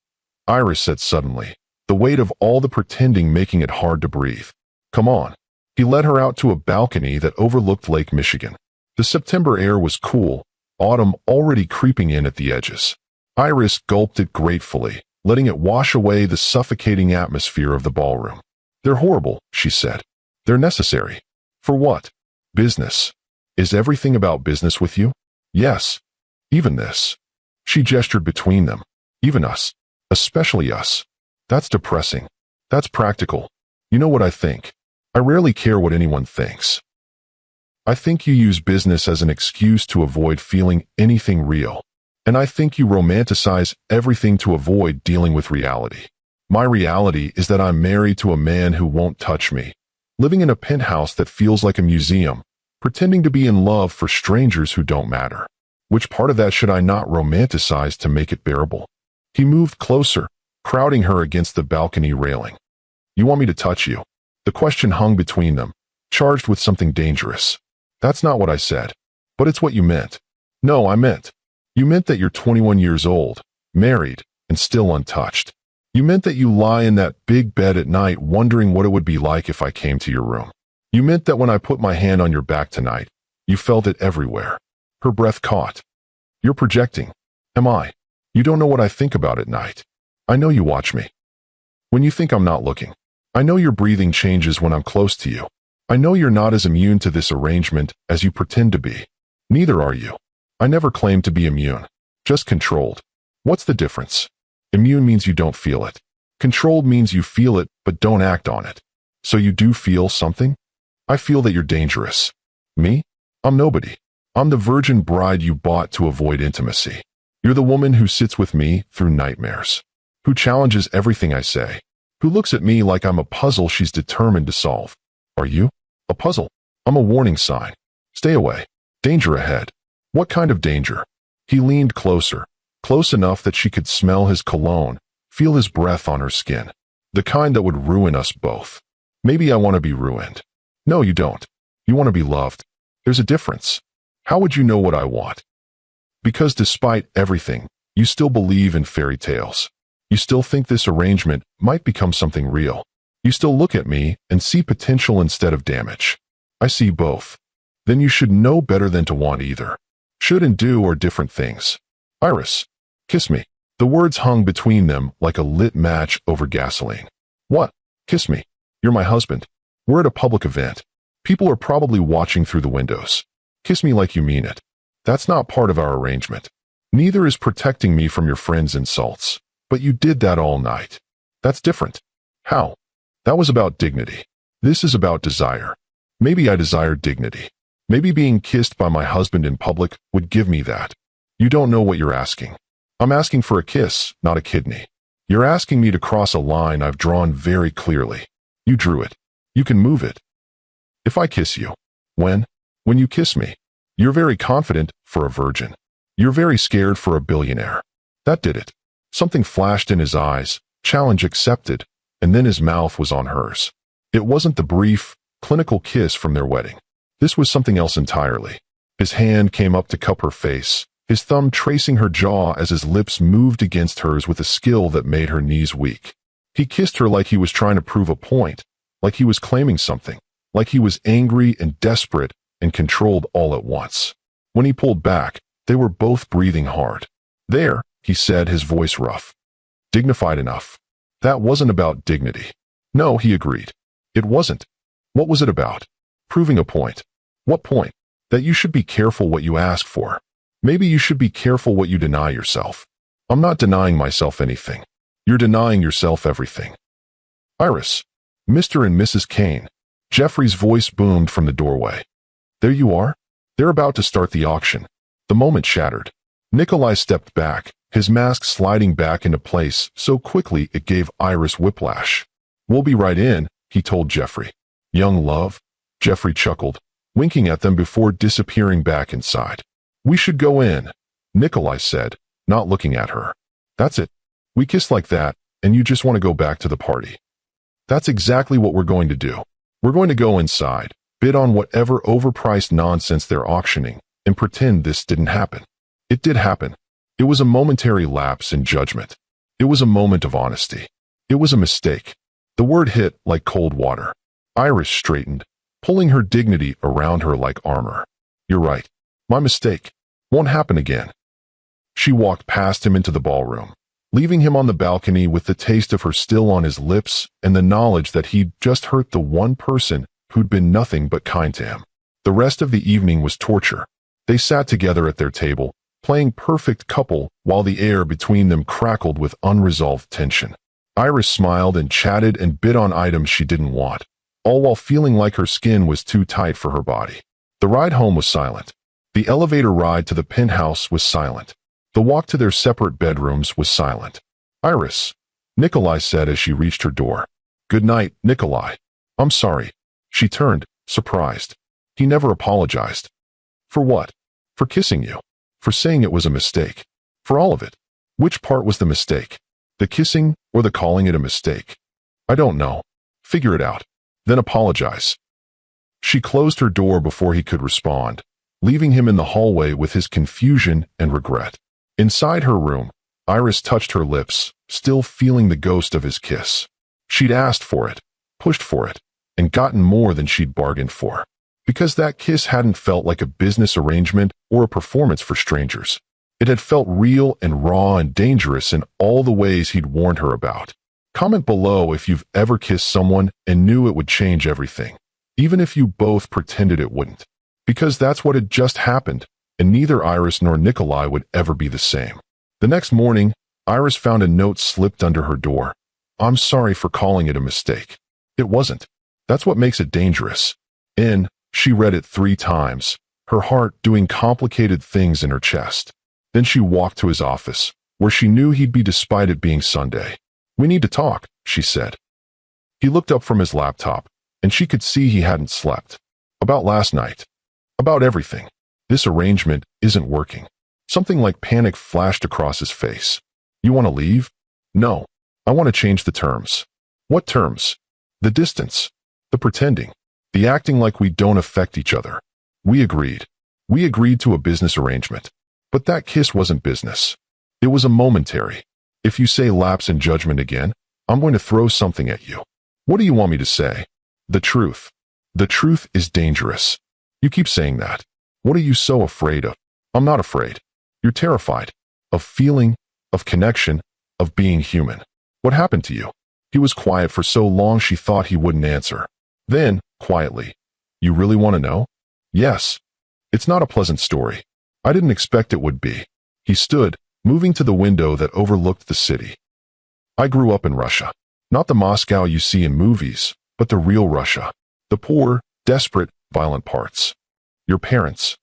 Iris said suddenly, the weight of all the pretending making it hard to breathe. "Come on." He led her out to a balcony that overlooked Lake Michigan. The September air was cool, autumn already creeping in at the edges. Iris gulped it gratefully, letting it wash away the suffocating atmosphere of the ballroom. "They're horrible," she said. "They're necessary." "For what?" "Business." "Is everything about business with you?" "Yes. Even this." She gestured between them. "Even us. Especially us." "That's depressing. That's practical. You know what I think? I rarely care what anyone thinks. I think you use business as an excuse to avoid feeling anything real. And I think you romanticize everything to avoid dealing with reality. My reality is that I'm married to a man who won't touch me, living in a penthouse that feels like a museum, pretending to be in love for strangers who don't matter. Which part of that should I not romanticize to make it bearable?" He moved closer, crowding her against the balcony railing. "You want me to touch you?" The question hung between them, charged with something dangerous. "That's not what I said. But it's what you meant." "No, I meant. You meant that you're 21 years old, married, and still untouched. You meant that you lie in that big bed at night wondering what it would be like if I came to your room. You meant that when I put my hand on your back tonight, you felt it everywhere." Her breath caught. "You're projecting." "Am I? You don't know what I think about at night. I know you watch me. When you think I'm not looking. I know your breathing changes when I'm close to you. I know you're not as immune to this arrangement as you pretend to be. Neither are you. I never claimed to be immune. Just controlled. What's the difference? Immune means you don't feel it. Controlled means you feel it but don't act on it. So you do feel something? I feel that you're dangerous. Me? I'm nobody. I'm the virgin bride you bought to avoid intimacy. You're the woman who sits with me through nightmares. Who challenges everything I say. Who looks at me like I'm a puzzle she's determined to solve. Are you? A puzzle? I'm a warning sign. Stay away. Danger ahead. What kind of danger? He leaned closer, close enough that she could smell his cologne, feel his breath on her skin. The kind that would ruin us both. Maybe I want to be ruined. No, you don't. You want to be loved. There's a difference. How would you know what I want? Because despite everything, you still believe in fairy tales. You still think this arrangement might become something real. You still look at me and see potential instead of damage. I see both. Then you should know better than to want either. Should and do are different things. Iris, kiss me. The words hung between them like a lit match over gasoline. What? Kiss me. You're my husband. We're at a public event. People are probably watching through the windows. Kiss me like you mean it. That's not part of our arrangement. Neither is protecting me from your friends' insults. But you did that all night. That's different. How? That was about dignity. This is about desire. Maybe I desire dignity. Maybe being kissed by my husband in public would give me that. You don't know what you're asking. I'm asking for a kiss, not a kidney. You're asking me to cross a line I've drawn very clearly. You drew it. You can move it. If I kiss you. When? When you kiss me. You're very confident for a virgin. You're very scared for a billionaire. That did it. Something flashed in his eyes, challenge accepted, and then his mouth was on hers. It wasn't the brief, clinical kiss from their wedding. This was something else entirely. His hand came up to cup her face, his thumb tracing her jaw as his lips moved against hers with a skill that made her knees weak. He kissed her like he was trying to prove a point, like he was claiming something, like he was angry and desperate and controlled all at once. When he pulled back, they were both breathing hard. There, he said, his voice rough. Dignified enough. That wasn't about dignity. No, he agreed. It wasn't. What was it about? Proving a point. What point? That you should be careful what you ask for. Maybe you should be careful what you deny yourself. I'm not denying myself anything. You're denying yourself everything. Iris. Mr. and Mrs. Kane. Jeffrey's voice boomed from the doorway. There you are? They're about to start the auction. The moment shattered. Nikolai stepped back, his mask sliding back into place so quickly it gave Iris whiplash. We'll be right in, he told Jeffrey. Young love? Jeffrey chuckled, winking at them before disappearing back inside. We should go in, Nikolai said, not looking at her. That's it. We kissed like that, and you just want to go back to the party. That's exactly what we're going to do. We're going to go inside, bid on whatever overpriced nonsense they're auctioning, and pretend this didn't happen. It did happen. It was a momentary lapse in judgment. It was a moment of honesty. It was a mistake. The word hit like cold water. Iris straightened, pulling her dignity around her like armor. You're right. My mistake. Won't happen again. She walked past him into the ballroom, leaving him on the balcony with the taste of her still on his lips and the knowledge that he'd just hurt the one person who'd been nothing but kind to him. The rest of the evening was torture. They sat together at their table, playing perfect couple while the air between them crackled with unresolved tension. Iris smiled and chatted and bit on items she didn't want, all while feeling like her skin was too tight for her body. The ride home was silent. The elevator ride to the penthouse was silent. The walk to their separate bedrooms was silent. Iris, Nikolai said as she reached her door. Good night, Nikolai. I'm sorry. She turned, surprised. He never apologized. For what? For kissing you. For saying it was a mistake. For all of it. Which part was the mistake? The kissing or the calling it a mistake? I don't know. Figure it out. Then apologize. She closed her door before he could respond, leaving him in the hallway with his confusion and regret. Inside her room, Iris touched her lips, still feeling the ghost of his kiss. She'd asked for it, pushed for it, and gotten more than she'd bargained for. Because that kiss hadn't felt like a business arrangement or a performance for strangers. It had felt real and raw and dangerous in all the ways he'd warned her about. Comment below if you've ever kissed someone and knew it would change everything, even if you both pretended it wouldn't. Because that's what had just happened, and neither Iris nor Nikolai would ever be the same. The next morning, Iris found a note slipped under her door. I'm sorry for calling it a mistake. It wasn't. That's what makes it dangerous. She read it 3 times, her heart doing complicated things in her chest. Then she walked to his office, where she knew he'd be despite it being Sunday. We need to talk, she said. He looked up from his laptop, and she could see he hadn't slept. About last night. About everything. This arrangement isn't working. Something like panic flashed across his face. You want to leave? No. I want to change the terms. What terms? The distance. The pretending. The acting like we don't affect each other. We agreed. We agreed to a business arrangement. But that kiss wasn't business. It was a momentary. If you say lapse in judgment again, I'm going to throw something at you. What do you want me to say? The truth. The truth is dangerous. You keep saying that. What are you so afraid of? I'm not afraid. You're terrified. Of feeling, of connection, of being human. What happened to you? He was quiet for so long she thought he wouldn't answer. Then, quietly, you really want to know? Yes. It's not a pleasant story. I didn't expect it would be. He stood, moving to the window that overlooked the city. I grew up in Russia. Not the Moscow you see in movies, but the real Russia. The poor, desperate, violent parts. Your parents.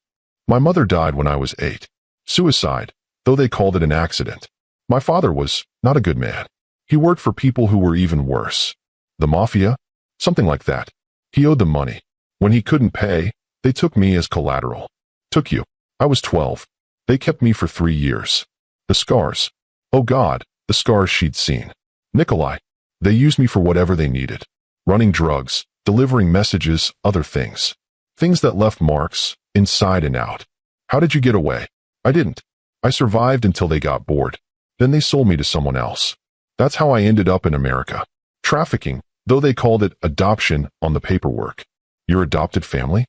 My mother died when I was 8. Suicide, though they called it an accident. My father was not a good man. He worked for people who were even worse. The mafia? Something like that. He owed them money. When he couldn't pay, they took me as collateral. Took you. I was 12. They kept me for 3 years. The scars. Oh God, the scars she'd seen. Nikolai. They used me for whatever they needed. Running drugs, delivering messages, other things. Things that left marks, inside and out. How did you get away? I didn't. I survived until they got bored. Then they sold me to someone else. That's how I ended up in America. Trafficking, though they called it adoption on the paperwork. Your adopted family?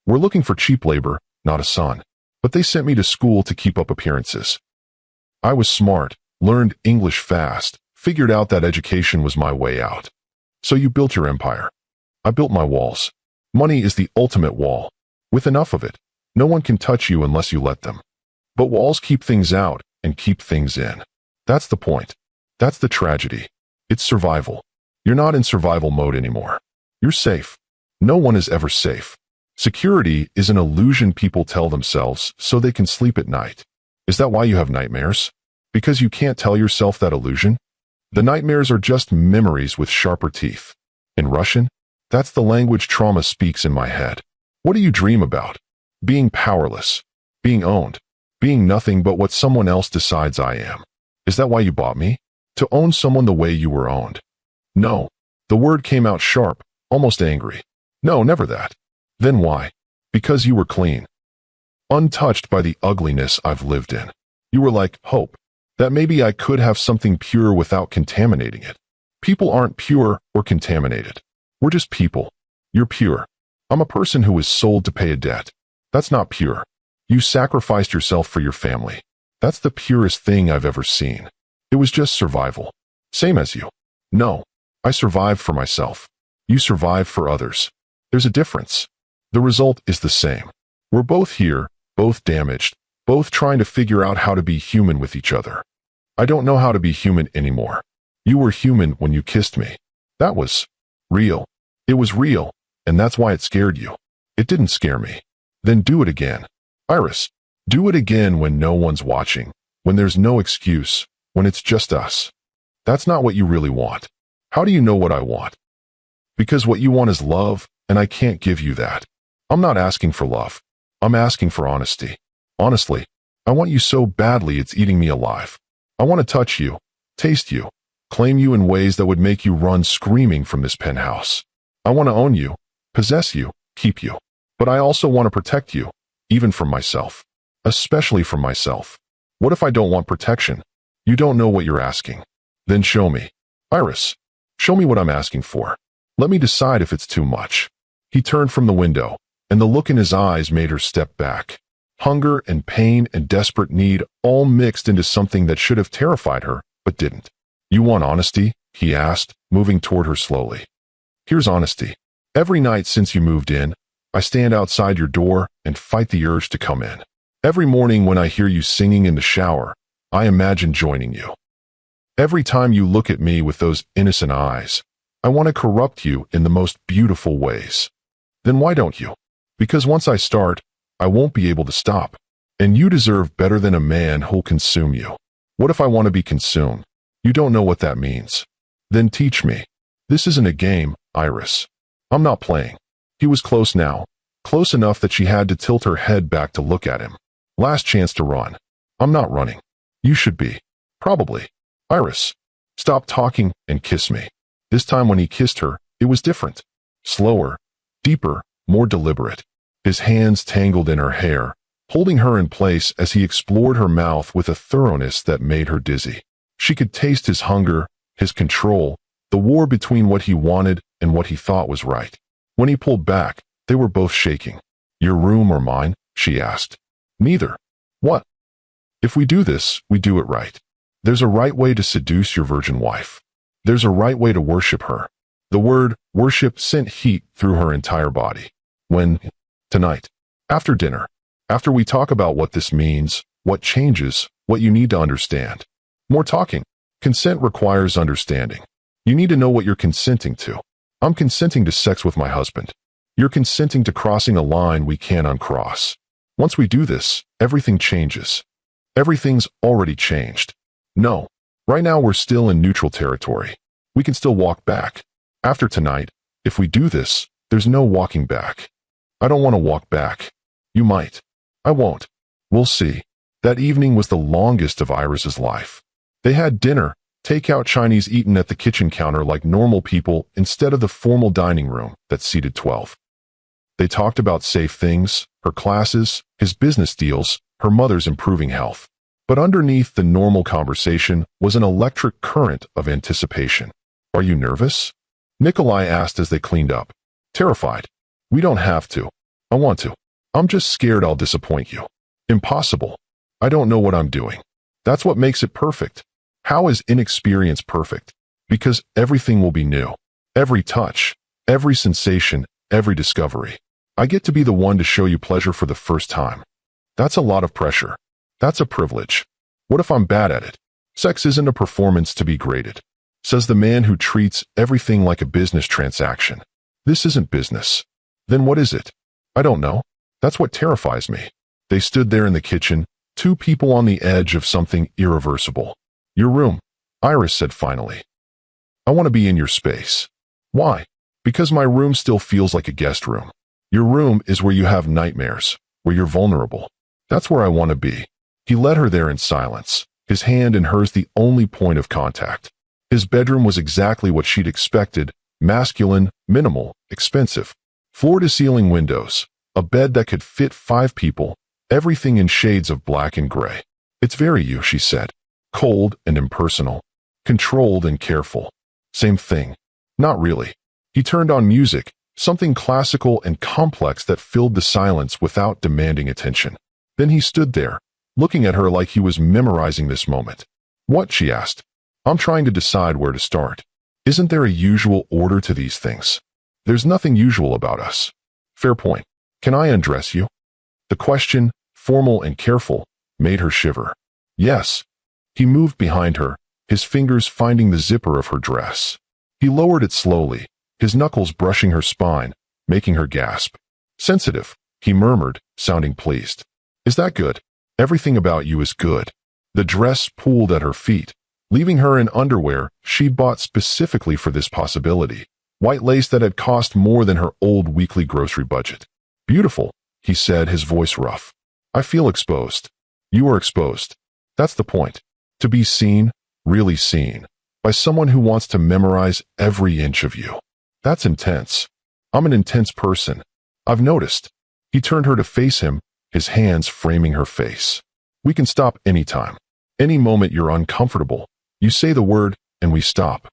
We're looking for cheap labor, not a son. But they sent me to school to keep up appearances. I was smart, learned English fast, figured out that education was my way out. So you built your empire. I built my walls. Money is the ultimate wall. With enough of it, no one can touch you unless you let them. But walls keep things out and keep things in. That's the point. That's the tragedy. It's survival. You're not in survival mode anymore. You're safe. No one is ever safe. Security is an illusion people tell themselves so they can sleep at night. Is that why you have nightmares? Because you can't tell yourself that illusion? The nightmares are just memories with sharper teeth. In Russian, that's the language trauma speaks in my head. What do you dream about? Being powerless. Being owned. Being nothing but what someone else decides I am. Is that why you bought me? To own someone the way you were owned? No. The word came out sharp, almost angry. No, never that. Then why? Because you were clean. untouched by the ugliness I've lived in. You were like hope, that maybe I could have something pure without contaminating it. People aren't pure or contaminated. We're just people. You're pure. I'm a person who was sold to pay a debt. That's not pure. You sacrificed yourself for your family. That's the purest thing I've ever seen. It was just survival. Same as you. No, I survived for myself. You survived for others. There's a difference. The result is the same. We're both here, both damaged, both trying to figure out how to be human with each other. I don't know how to be human anymore. You were human when you kissed me. That was real. It was real, and that's why it scared you. It didn't scare me. Then do it again. Iris, do it again when no one's watching, when there's no excuse, when it's just us. That's not what you really want. How do you know what I want? Because what you want is love, and I can't give you that. I'm not asking for love. I'm asking for honesty. Honestly, I want you so badly it's eating me alive. I want to touch you, taste you, claim you in ways that would make you run screaming from this penthouse. I want to own you, possess you, keep you. But I also want to protect you, even from myself. Especially from myself. What if I don't want protection? You don't know what you're asking. Then show me. Iris, show me what I'm asking for. Let me decide if it's too much. He turned from the window, and the look in his eyes made her step back. Hunger and pain and desperate need all mixed into something that should have terrified her, but didn't. You want honesty? He asked, moving toward her slowly. Here's honesty. Every night since you moved in, I stand outside your door and fight the urge to come in. Every morning when I hear you singing in the shower, I imagine joining you. Every time you look at me with those innocent eyes, I want to corrupt you in the most beautiful ways. Then why don't you? Because once I start, I won't be able to stop. And you deserve better than a man who'll consume you. What if I want to be consumed? You don't know what that means. Then teach me. This isn't a game, Iris. I'm not playing. He was close now, close enough that she had to tilt her head back to look at him. Last chance to run. I'm not running. You should be. Probably. Iris, stop talking and kiss me. This time when he kissed her, it was different. Slower, deeper, more deliberate. His hands tangled in her hair, holding her in place as he explored her mouth with a thoroughness that made her dizzy. She could taste his hunger, his control, the war between what he wanted and what he thought was right. When he pulled back, they were both shaking. Your room or mine? She asked. Neither. What? If we do this, we do it right. There's a right way to seduce your virgin wife. There's a right way to worship her. The word worship sent heat through her entire body. When? Tonight. After dinner. After we talk about what this means, what changes, what you need to understand. More talking. Consent requires understanding. You need to know what you're consenting to. I'm consenting to sex with my husband. You're consenting to crossing a line we can't uncross. Once we do this, everything changes. Everything's already changed. No. Right now we're still in neutral territory. We can still walk back. After tonight, if we do this, there's no walking back. I don't want to walk back. You might. I won't. We'll see. That evening was the longest of Iris's life. They had dinner, takeout Chinese eaten at the kitchen counter like normal people instead of the formal dining room that seated 12. They talked about safe things, her classes, his business deals, her mother's improving health. But underneath the normal conversation was an electric current of anticipation. Are you nervous? Nikolai asked as they cleaned up. Terrified. We don't have to. I want to. I'm just scared I'll disappoint you. Impossible. I don't know what I'm doing. That's what makes it perfect. How is inexperience perfect? Because everything will be new. Every touch, every sensation, every discovery. I get to be the one to show you pleasure for the first time. That's a lot of pressure. That's a privilege. What if I'm bad at it? Sex isn't a performance to be graded, says the man who treats everything like a business transaction. This isn't business. Then what is it? I don't know. That's what terrifies me. They stood there in the kitchen, two people on the edge of something irreversible. Your room, Iris said finally. I want to be in your space. Why? Because my room still feels like a guest room. Your room is where you have nightmares, where you're vulnerable. That's where I want to be. He led her there in silence, his hand in hers the only point of contact. His bedroom was exactly what she'd expected, masculine, minimal, expensive. Floor-to-ceiling windows, a bed that could fit 5 people, everything in shades of black and gray. "It's very you," she said. "Cold and impersonal. Controlled and careful. Same thing." "Not really." He turned on music, something classical and complex that filled the silence without demanding attention. Then he stood there, looking at her like he was memorizing this moment. "What?" she asked. "I'm trying to decide where to start. Isn't there a usual order to these things?" "There's nothing usual about us." "Fair point. Can I undress you?" The question, formal and careful, made her shiver. "Yes." He moved behind her, his fingers finding the zipper of her dress. He lowered it slowly, his knuckles brushing her spine, making her gasp. "Sensitive," he murmured, sounding pleased. "Is that good?" "Everything about you is good." The dress pooled at her feet, leaving her in underwear she'd bought specifically for this possibility, white lace that had cost more than her old weekly grocery budget. "Beautiful," he said, his voice rough. "I feel exposed." "You are exposed. That's the point. To be seen, really seen, by someone who wants to memorize every inch of you. That's intense. I'm an intense person. I've noticed." He turned her to face him, his hands framing her face. "We can stop anytime. Any moment you're uncomfortable, you say the word, and we stop."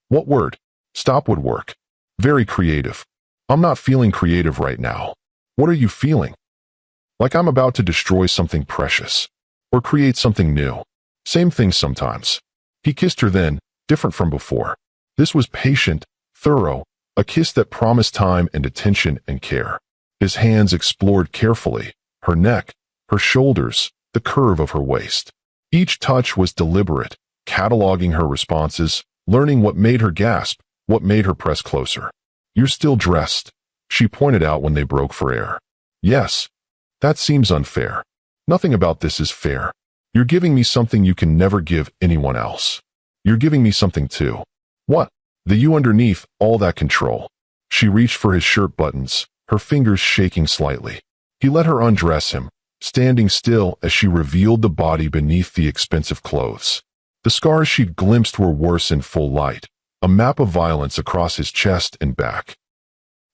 "What word?" "Stop" would work. "Very creative." "I'm not feeling creative right now." "What are you feeling?" "Like I'm about to destroy something precious. Or create something new." "Same thing sometimes." He kissed her then, different from before. This was patient, thorough, a kiss that promised time and attention and care. His hands explored carefully, her neck, her shoulders, the curve of her waist. Each touch was deliberate, cataloging her responses, learning what made her gasp, what made her press closer. "You're still dressed," she pointed out when they broke for air. "Yes." "That seems unfair." "Nothing about this is fair. You're giving me something you can never give anyone else. You're giving me something too." "What?" "The you underneath all that control." She reached for his shirt buttons, her fingers shaking slightly. He let her undress him, standing still as she revealed the body beneath the expensive clothes. The scars she'd glimpsed were worse in full light, a map of violence across his chest and back.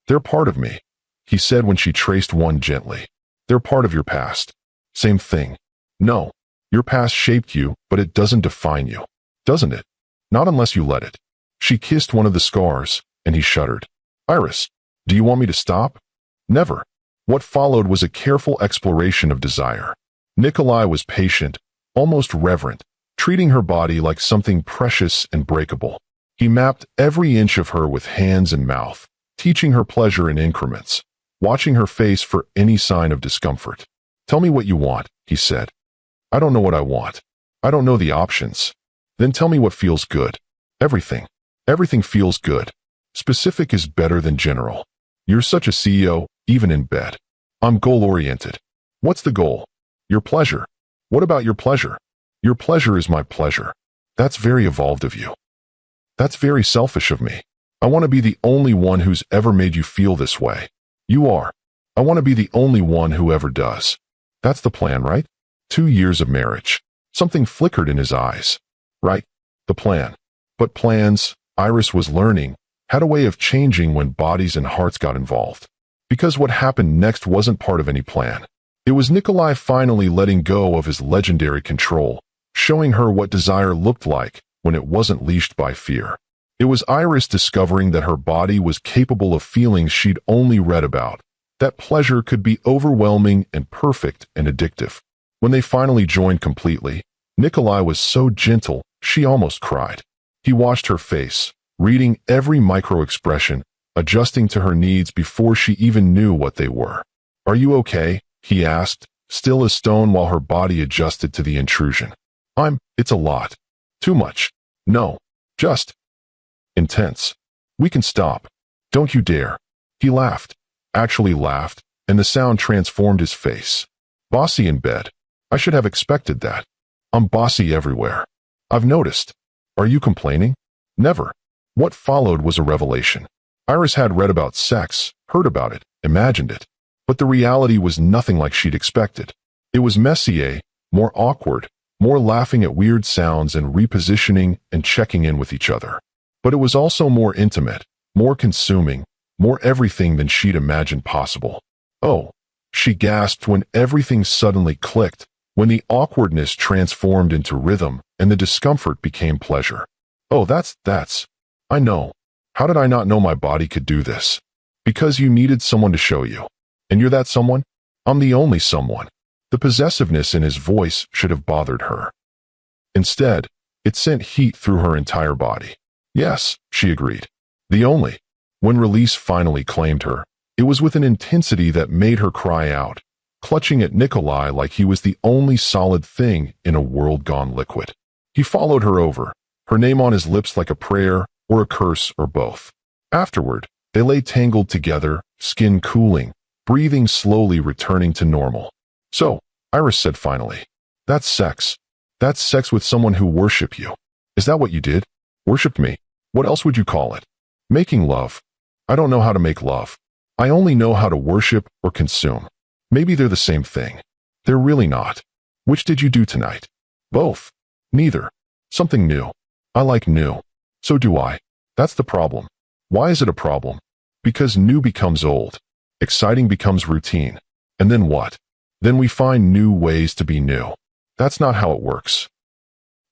"They're part of me," he said when she traced one gently. "They're part of your past." "Same thing." "No. Your past shaped you, but it doesn't define you." "Doesn't it?" "Not unless you let it." She kissed one of the scars, and he shuddered. "Iris, do you want me to stop?" "Never." What followed was a careful exploration of desire. Nikolai was patient, almost reverent, treating her body like something precious and breakable. He mapped every inch of her with hands and mouth, teaching her pleasure in increments, watching her face for any sign of discomfort. "Tell me what you want," he said. "I don't know what I want. I don't know the options." "Then tell me what feels good." "Everything. Everything feels good. Specific is better than general. You're such a CEO, even in bed." "I'm goal-oriented." "What's the goal?" "Your pleasure." "What about your pleasure?" "Your pleasure is my pleasure." "That's very evolved of you." "That's very selfish of me. I want to be the only one who's ever made you feel this way." "You are." "I want to be the only one who ever does." "That's the plan, right?" 2 years of marriage. Something flickered in his eyes. "Right. The plan." But plans, Iris was learning, had a way of changing when bodies and hearts got involved. Because what happened next wasn't part of any plan. It was Nikolai finally letting go of his legendary control, showing her what desire looked like when it wasn't leashed by fear. It was Iris discovering that her body was capable of feelings she'd only read about, that pleasure could be overwhelming and perfect and addictive. When they finally joined completely, Nikolai was so gentle she almost cried. He watched her face, reading every micro-expression, adjusting to her needs before she even knew what they were. "Are you okay?" he asked, still as stone while her body adjusted to the intrusion. It's a lot. Too much. No. Just intense. We can stop. Don't you dare." He laughed. Actually laughed, and the sound transformed his face. "Bossy in bed. I should have expected that. I'm bossy everywhere. I've noticed. Are you complaining?" "Never." What followed was a revelation. Iris had read about sex, heard about it, imagined it. But the reality was nothing like she'd expected. It was messier, more awkward, more laughing at weird sounds and repositioning and checking in with each other. But it was also more intimate, more consuming, more everything than she'd imagined possible. "Oh, She gasped when everything suddenly clicked, when the awkwardness transformed into rhythm and the discomfort became pleasure. Oh, that's, I know. How did I not know my body could do this? Because you needed someone to show you. And you're that someone? I'm the only someone. The possessiveness in his voice should have bothered her. Instead, it sent heat through her entire body. Yes, she agreed. The only. When release finally claimed her, it was with an intensity that made her cry out, clutching at Nikolai like he was the only solid thing in a world gone liquid. He followed her over, her name on his lips like a prayer or a curse or both. Afterward, they lay tangled together, skin cooling, breathing slowly returning to normal. So, Iris said finally, that's sex. That's sex with someone who worshipped you. Is that what you did? Worshipped me? What else would you call it? Making love. I don't know how to make love. I only know how to worship or consume. Maybe they're the same thing. They're really not. Which did you do tonight? Both. Neither. Something new. I like new. So do I. That's the problem. Why is it a problem? Because new becomes old. Exciting becomes routine. And then what? Then we find new ways to be new. That's not how it works.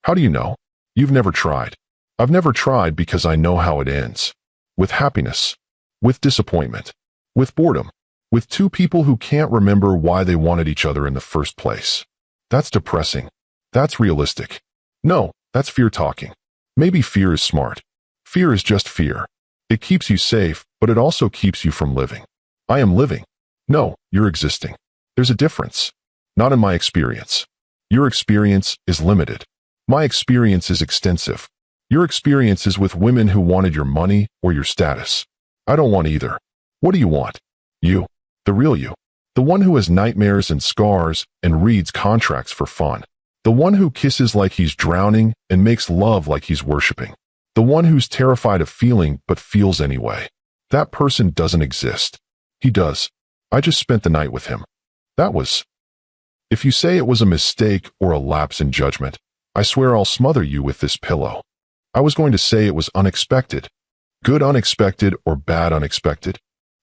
How do you know? You've never tried. I've never tried because I know how it ends. With happiness. With disappointment. With boredom. With two people who can't remember why they wanted each other in the first place. That's depressing. That's realistic. No, that's fear talking. Maybe fear is smart. Fear is just fear. It keeps you safe, but it also keeps you from living. I am living. No, you're existing. There's a difference. Not in my experience. Your experience is limited. My experience is extensive. Your experience is with women who wanted your money or your status. I don't want either. What do you want? You. The real you. The one who has nightmares and scars and reads contracts for fun. The one who kisses like he's drowning and makes love like he's worshiping. The one who's terrified of feeling but feels anyway. That person doesn't exist. He does. I just spent the night with him. That was. If you say it was a mistake or a lapse in judgment, I swear I'll smother you with this pillow. I was going to say it was unexpected. Good unexpected or bad unexpected?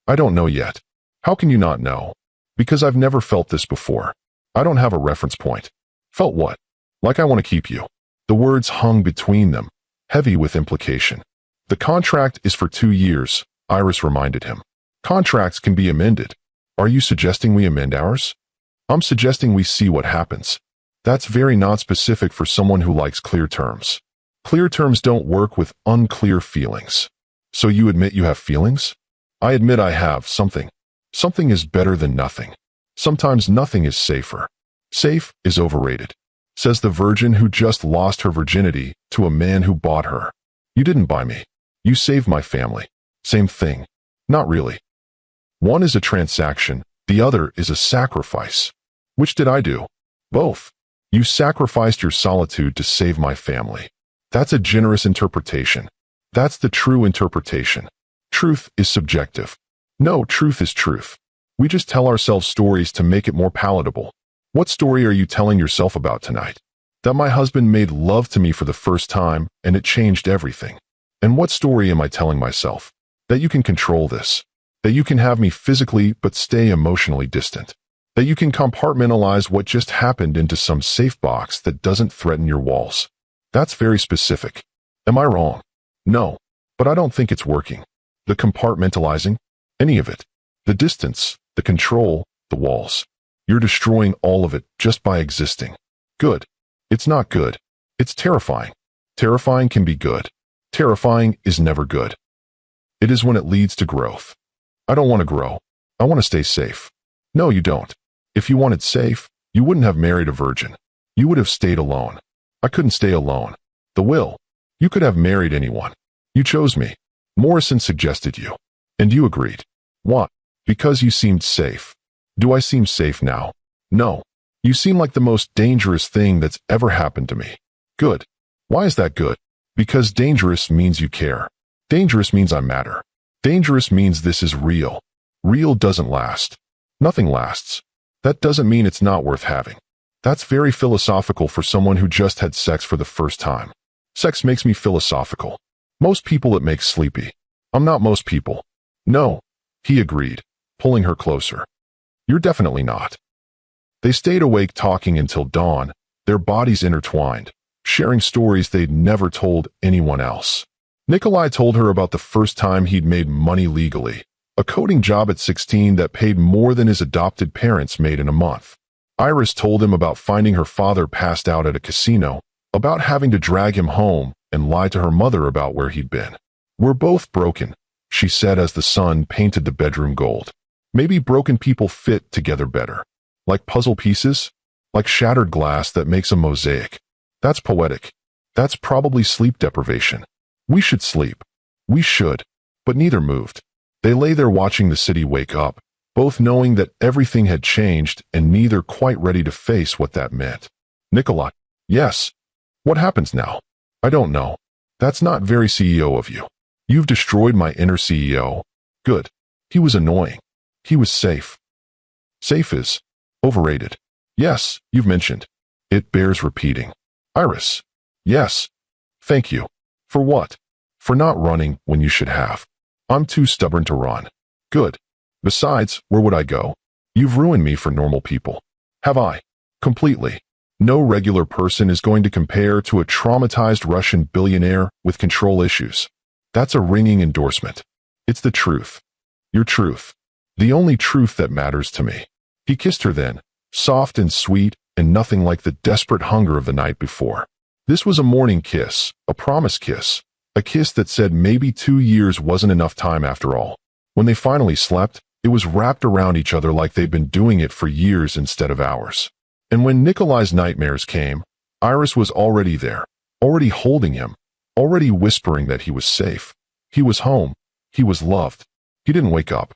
I don't know yet. How can you not know? Because I've never felt this before. I don't have a reference point. Felt what? Like I want to keep you. The words hung between them, heavy with implication. The contract is for 2 years, Iris reminded him. Contracts can be amended. Are you suggesting we amend ours? I'm suggesting we see what happens. That's very non-specific for someone who likes clear terms. Clear terms don't work with unclear feelings. So you admit you have feelings? I admit I have something. Something is better than nothing. Sometimes nothing is safer. Safe is overrated, says the virgin who just lost her virginity to a man who bought her. You didn't buy me. You saved my family. Same thing. Not really. One is a transaction, the other is a sacrifice. Which did I do? Both. You sacrificed your solitude to save my family. That's a generous interpretation. That's the true interpretation. Truth is subjective. No, truth is truth. We just tell ourselves stories to make it more palatable. What story are you telling yourself about tonight? That my husband made love to me for the first time and it changed everything. And what story am I telling myself? That you can control this. That you can have me physically but stay emotionally distant. That you can compartmentalize what just happened into some safe box that doesn't threaten your walls. That's very specific. Am I wrong? No, but I don't think it's working. The compartmentalizing, any of it. The distance, the control, the walls. You're destroying all of it just by existing. Good. It's not good. It's terrifying. Terrifying can be good. Terrifying is never good. It is when it leads to growth. I don't want to grow. I want to stay safe. No, you don't. If you wanted safe, you wouldn't have married a virgin. You would have stayed alone. I couldn't stay alone. The will. You could have married anyone. You chose me. Morrison suggested you. And you agreed. What? Because you seemed safe. Do I seem safe now? No. You seem like the most dangerous thing that's ever happened to me. Good. Why is that good? Because dangerous means you care. Dangerous means I matter. Dangerous means this is real. Real doesn't last. Nothing lasts. That doesn't mean it's not worth having. That's very philosophical for someone who just had sex for the first time. Sex makes me philosophical. Most people it makes sleepy. I'm not most people. No, he agreed, pulling her closer. You're definitely not. They stayed awake talking until dawn, their bodies intertwined, sharing stories they'd never told anyone else. Nikolai told her about the first time he'd made money legally, a coding job at 16 that paid more than his adopted parents made in a month. Iris told him about finding her father passed out at a casino, about having to drag him home and lie to her mother about where he'd been. "We're both broken," she said as the sun painted the bedroom gold. "Maybe broken people fit together better. Like puzzle pieces? Like shattered glass that makes a mosaic. That's poetic. That's probably sleep deprivation. We should sleep. We should." But neither moved. They lay there watching the city wake up, both knowing that everything had changed and neither quite ready to face what that meant. "Nikolai." "Yes." "What happens now?" "I don't know." "That's not very CEO of you. You've destroyed my inner CEO." "Good." He was annoying. He was safe. Safe is overrated. "Yes, you've mentioned. It bears repeating." "Iris." "Yes." "Thank you." "For what?" "For not running when you should have." "I'm too stubborn to run." "Good. Besides, where would I go? You've ruined me for normal people." "Have I?" "Completely. No regular person is going to compare to a traumatized Russian billionaire with control issues." That's a ringing endorsement. "It's the truth. Your truth. The only truth that matters to me." He kissed her then, soft and sweet and nothing like the desperate hunger of the night before. This was a morning kiss, a promise kiss, a kiss that said maybe 2 years wasn't enough time after all. When they finally slept, it was wrapped around each other like they'd been doing it for years instead of hours. And when Nikolai's nightmares came, Iris was already there, already holding him, already whispering that he was safe. He was home. He was loved. He didn't wake up.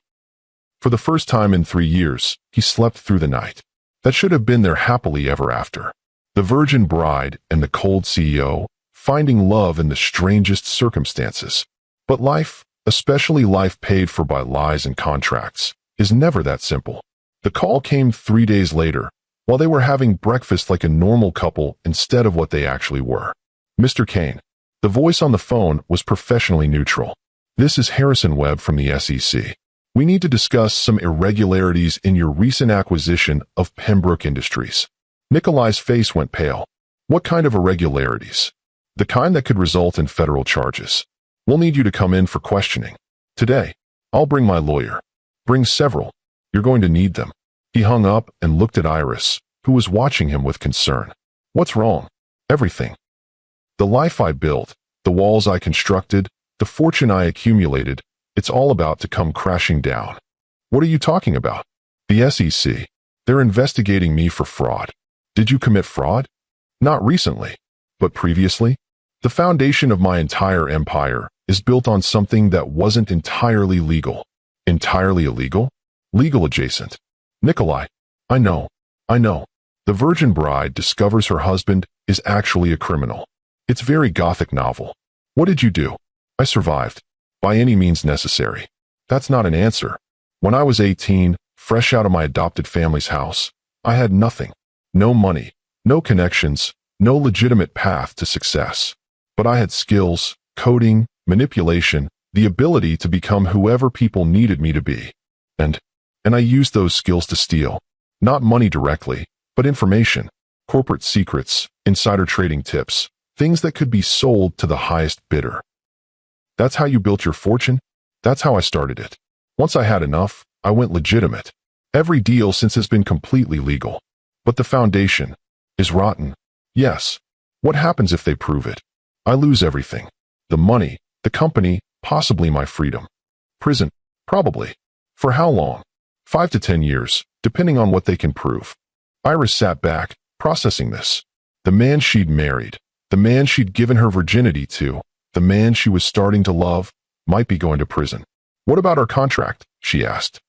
For the first time in 3 years, he slept through the night. That should have been their happily ever after. The virgin bride and the cold CEO, finding love in the strangest circumstances. But life, especially life paid for by lies and contracts, is never that simple. The call came 3 days later, while they were having breakfast like a normal couple instead of what they actually were. "Mr. Kane." The voice on the phone was professionally neutral. "This is Harrison Webb from the SEC. We need to discuss some irregularities in your recent acquisition of Pembroke Industries." Nikolai's face went pale. "What kind of irregularities?" "The kind that could result in federal charges. We'll need you to come in for questioning. Today. I'll bring my lawyer. Bring several. You're going to need them." He hung up and looked at Iris, who was watching him with concern. "What's wrong?" "Everything. The life I built, the walls I constructed, the fortune I accumulated, it's all about to come crashing down." "What are you talking about?" "The SEC. They're investigating me for fraud." "Did you commit fraud?" "Not recently. But previously? The foundation of my entire empire is built on something that wasn't entirely legal." "Entirely illegal?" "Legal adjacent." "Nikolai." I know. The virgin bride discovers her husband is actually a criminal. It's very gothic novel. "What did you do?" "I survived. By any means necessary." "That's not an answer. When I was 18, fresh out of my adopted family's house, I had nothing. No money, no connections, no legitimate path to success. But I had skills, coding, manipulation, the ability to become whoever people needed me to be. And I used those skills to steal. Not money directly, but information, corporate secrets, insider trading tips, things that could be sold to the highest bidder." "That's how you built your fortune?" "That's how I started it. Once I had enough, I went legitimate. Every deal since has been completely legal. But the foundation is rotten." "Yes. What happens if they prove it?" "I lose everything. The money, the company, possibly my freedom." "Prison?" "Probably." "For how long?" 5 to 10 years, depending on what they can prove." Iris sat back, processing this. The man she'd married, the man she'd given her virginity to, the man she was starting to love, might be going to prison. "What about our contract?" she asked.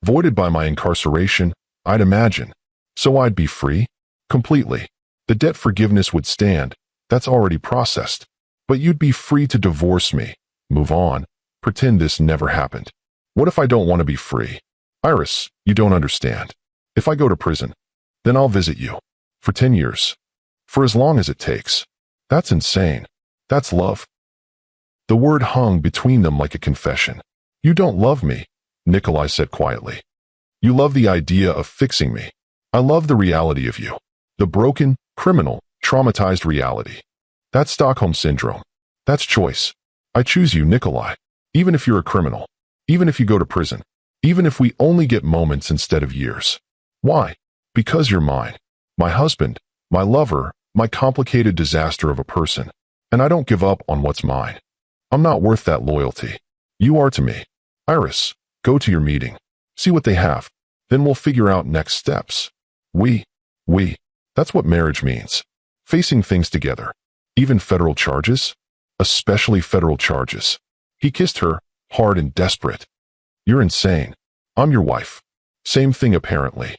"Voided by my incarceration, I'd imagine. So I'd be free?" "Completely. The debt forgiveness would stand. That's already processed. But you'd be free to divorce me, move on, pretend this never happened." "What if I don't want to be free?" "Iris, you don't understand. If I go to prison, then I'll visit you. For 10 years. For as long as it takes." "That's insane. That's love." The word hung between them like a confession. "You don't love me," Nikolai said quietly. You love the idea of fixing me. I love the reality of you. The broken, criminal, traumatized reality. That's Stockholm Syndrome. That's choice. I choose you, Nikolai. Even if you're a criminal. Even if you go to prison. Even if we only get moments instead of years. Why? Because you're mine. My husband, my lover, my complicated disaster of a person. And I don't give up on what's mine. I'm not worth that loyalty. You are to me. Iris, go to your meeting. See what they have. Then we'll figure out next steps. We. That's what marriage means. Facing things together. Even federal charges? Especially federal charges. He kissed her, hard and desperate. You're insane. I'm your wife. Same thing apparently.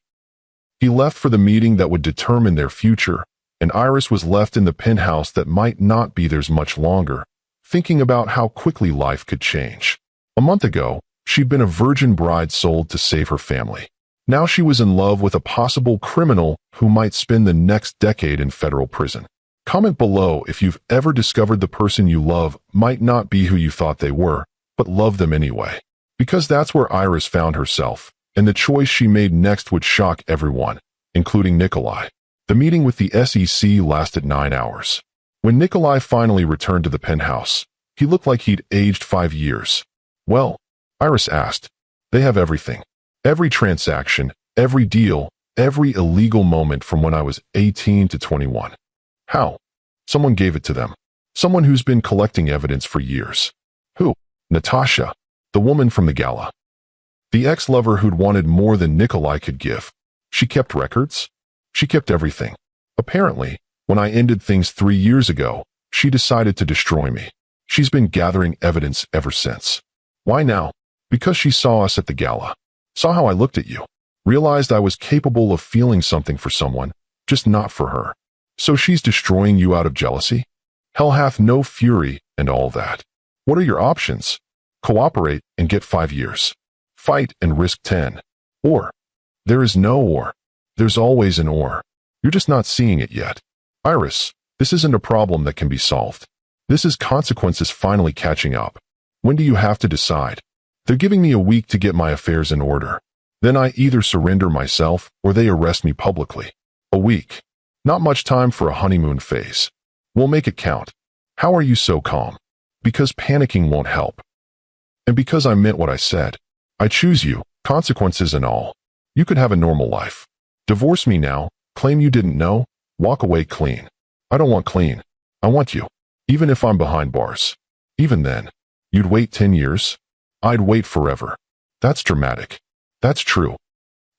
He left for the meeting that would determine their future, and Iris was left in the penthouse that might not be theirs much longer, thinking about how quickly life could change. A month ago, she'd been a virgin bride sold to save her family. Now she was in love with a possible criminal who might spend the next decade in federal prison. Comment below if you've ever discovered the person you love might not be who you thought they were, but love them anyway. Because that's where Iris found herself, and the choice she made next would shock everyone, including Nikolai. The meeting with the SEC lasted 9 hours. When Nikolai finally returned to the penthouse, he looked like he'd aged 5 years. Well, Iris asked, they have everything. Every transaction, every deal, every illegal moment from when I was 18 to 21. How? Someone gave it to them. Someone who's been collecting evidence for years. Who? Natasha, the woman from the gala. The ex-lover who'd wanted more than Nikolai could give. She kept records. She kept everything. Apparently, when I ended things 3 years ago, she decided to destroy me. She's been gathering evidence ever since. Why now? Because she saw us at the gala. Saw how I looked at you. Realized I was capable of feeling something for someone, just not for her. So she's destroying you out of jealousy? Hell hath no fury and all that. What are your options? Cooperate and get 5 years. Fight and risk 10. Or. There is no or. There's always an or. You're just not seeing it yet. Iris, this isn't a problem that can be solved. This is consequences finally catching up. When do you have to decide? They're giving me a week to get my affairs in order. Then I either surrender myself or they arrest me publicly. A week. Not much time for a honeymoon phase. We'll make it count. How are you so calm? Because panicking won't help. And because I meant what I said. I choose you, consequences and all. You could have a normal life. Divorce me now, claim you didn't know, walk away clean. I don't want clean. I want you. Even if I'm behind bars. Even then. You'd wait 10 years? I'd wait forever. That's dramatic. That's true.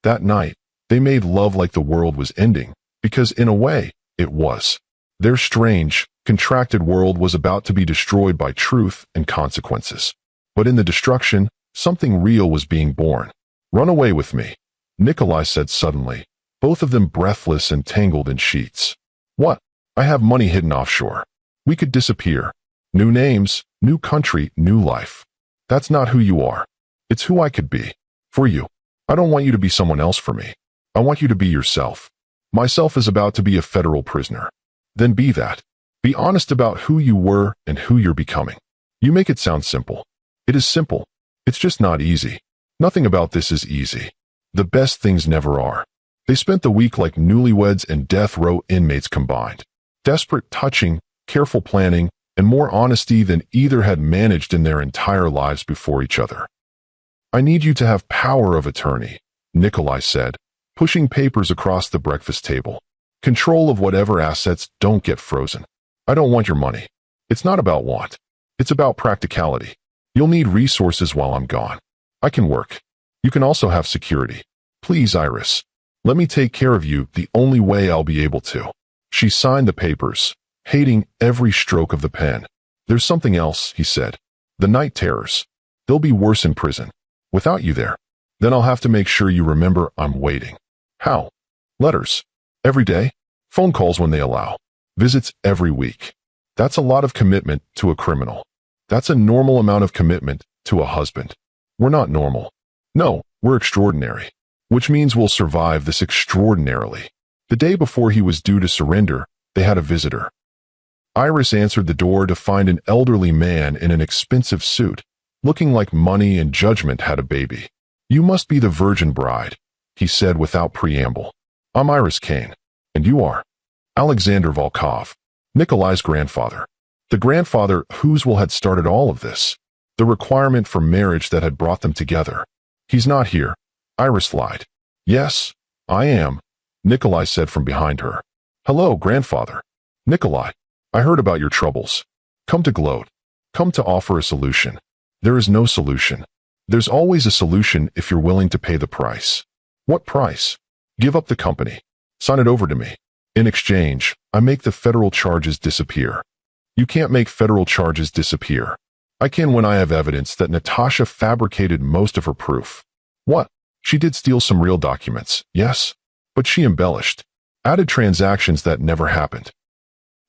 That night, they made love like the world was ending, because in a way, it was. Their strange, contracted world was about to be destroyed by truth and consequences. But in the destruction, something real was being born. Run away with me, Nikolai said suddenly, both of them breathless and tangled in sheets. What? I have money hidden offshore. We could disappear. New names, new country, new life. That's not who you are. It's who I could be. For you. I don't want you to be someone else for me. I want you to be yourself. Myself is about to be a federal prisoner. Then be that. Be honest about who you were and who you're becoming. You make it sound simple. It is simple. It's just not easy. Nothing about this is easy. The best things never are. They spent the week like newlyweds and death row inmates combined. Desperate touching, careful planning, and more honesty than either had managed in their entire lives before each other. I need you to have power of attorney, Nikolai said, pushing papers across the breakfast table. Control of whatever assets don't get frozen. I don't want your money. It's not about want. It's about practicality. You'll need resources while I'm gone. I can work. You can also have security. Please, Iris. Let me take care of you the only way I'll be able to. She signed the papers, hating every stroke of the pen. There's something else, he said. The night terrors. They'll be worse in prison. Without you there. Then I'll have to make sure you remember I'm waiting. How? Letters. Every day. Phone calls when they allow. Visits every week. That's a lot of commitment to a criminal. That's a normal amount of commitment to a husband. We're not normal. No, we're extraordinary. Which means we'll survive this extraordinarily. The day before he was due to surrender, they had a visitor. Iris answered the door to find an elderly man in an expensive suit, looking like money and judgment had a baby. You must be the virgin bride, he said without preamble. I'm Iris Kane. And you are? Alexander Volkov, Nikolai's grandfather. The grandfather whose will had started all of this. The requirement for marriage that had brought them together. He's not here, Iris lied. Yes, I am, Nikolai said from behind her. Hello, grandfather. Nikolai, I heard about your troubles. Come to gloat. Come to offer a solution. There is no solution. There's always a solution if you're willing to pay the price. What price? Give up the company. Sign it over to me. In exchange, I make the federal charges disappear. You can't make federal charges disappear. I can when I have evidence that Natasha fabricated most of her proof. What? She did steal some real documents, yes? But she embellished. Added transactions that never happened.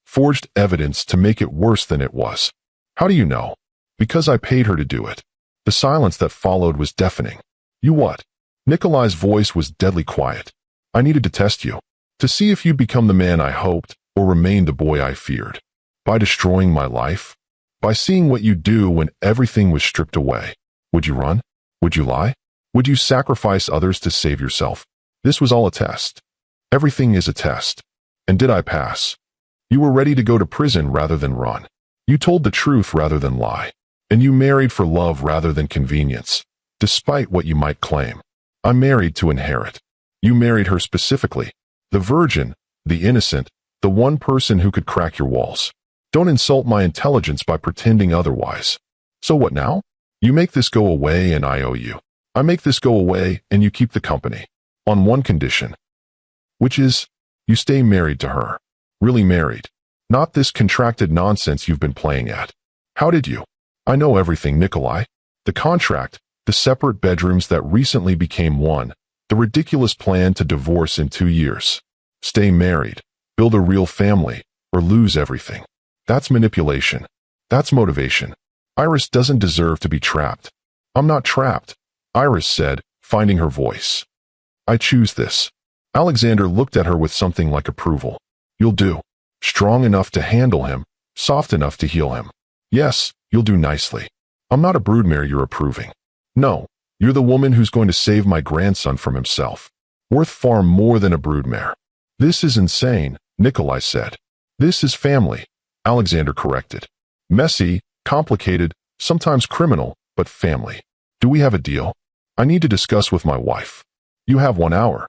Forged evidence to make it worse than it was. How do you know? Because I paid her to do it. The silence that followed was deafening. You what? Nikolai's voice was deadly quiet. I needed to test you. To see if you'd become the man I hoped, or remain the boy I feared. By destroying my life? By seeing what you'd do when everything was stripped away. Would you run? Would you lie? Would you sacrifice others to save yourself? This was all a test. Everything is a test. And did I pass? You were ready to go to prison rather than run. You told the truth rather than lie. And you married for love rather than convenience, despite what you might claim. I'm married to inherit. You married her specifically. The virgin, the innocent, the one person who could crack your walls. Don't insult my intelligence by pretending otherwise. So what now? You make this go away and I owe you. I make this go away and you keep the company. On one condition. Which is, you stay married to her. Really married. Not this contracted nonsense you've been playing at. How did you? I know everything, Nikolai. The contract, the separate bedrooms that recently became one, the ridiculous plan to divorce in 2 years. Stay married, build a real family, or lose everything. That's manipulation. That's motivation. Iris doesn't deserve to be trapped. I'm not trapped, Iris said, finding her voice. I choose this. Alexander looked at her with something like approval. You'll do. Strong enough to handle him, soft enough to heal him. Yes, you'll do nicely. I'm not a broodmare you're approving. No, you're the woman who's going to save my grandson from himself. Worth far more than a broodmare. This is insane, Nikolai said. This is family, Alexander corrected. Messy, complicated, sometimes criminal, but family. Do we have a deal? I need to discuss with my wife. You have 1 hour.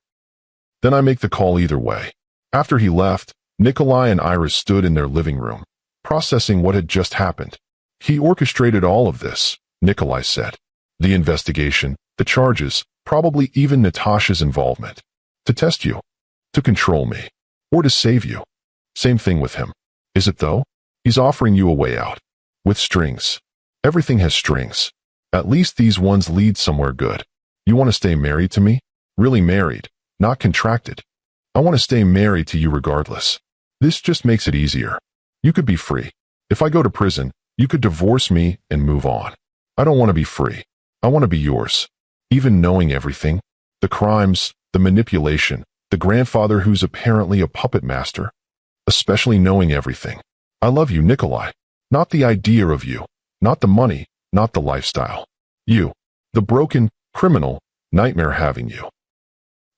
Then I make the call either way. After he left, Nikolai and Iris stood in their living room, processing what had just happened. He orchestrated all of this, Nikolai said. The investigation, the charges, probably even Natasha's involvement. To test you. To control me. Or to save you. Same thing with him. Is it though? He's offering you a way out. With strings. Everything has strings. At least these ones lead somewhere good. You want to stay married to me? Really married, not contracted. I want to stay married to you regardless. This just makes it easier. You could be free. If I go to prison, you could divorce me and move on. I don't want to be free. I want to be yours. Even knowing everything. The crimes, the manipulation, the grandfather who's apparently a puppet master. Especially knowing everything. I love you, Nikolai. Not the idea of you. Not the money. Not the lifestyle. You. The broken, criminal, nightmare having you.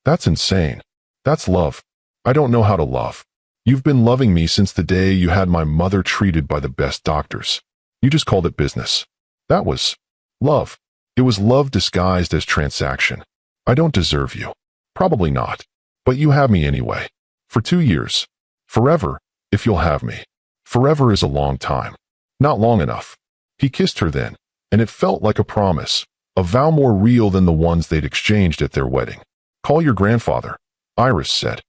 That's insane. That's love. I don't know how to love. You've been loving me since the day you had my mother treated by the best doctors. You just called it business. That was love. It was love disguised as transaction. I don't deserve you. Probably not. But you have me anyway. For 2 years. Forever, if you'll have me. Forever is a long time. Not long enough. He kissed her then, and it felt like a promise, a vow more real than the ones they'd exchanged at their wedding. Call your grandfather, Iris said.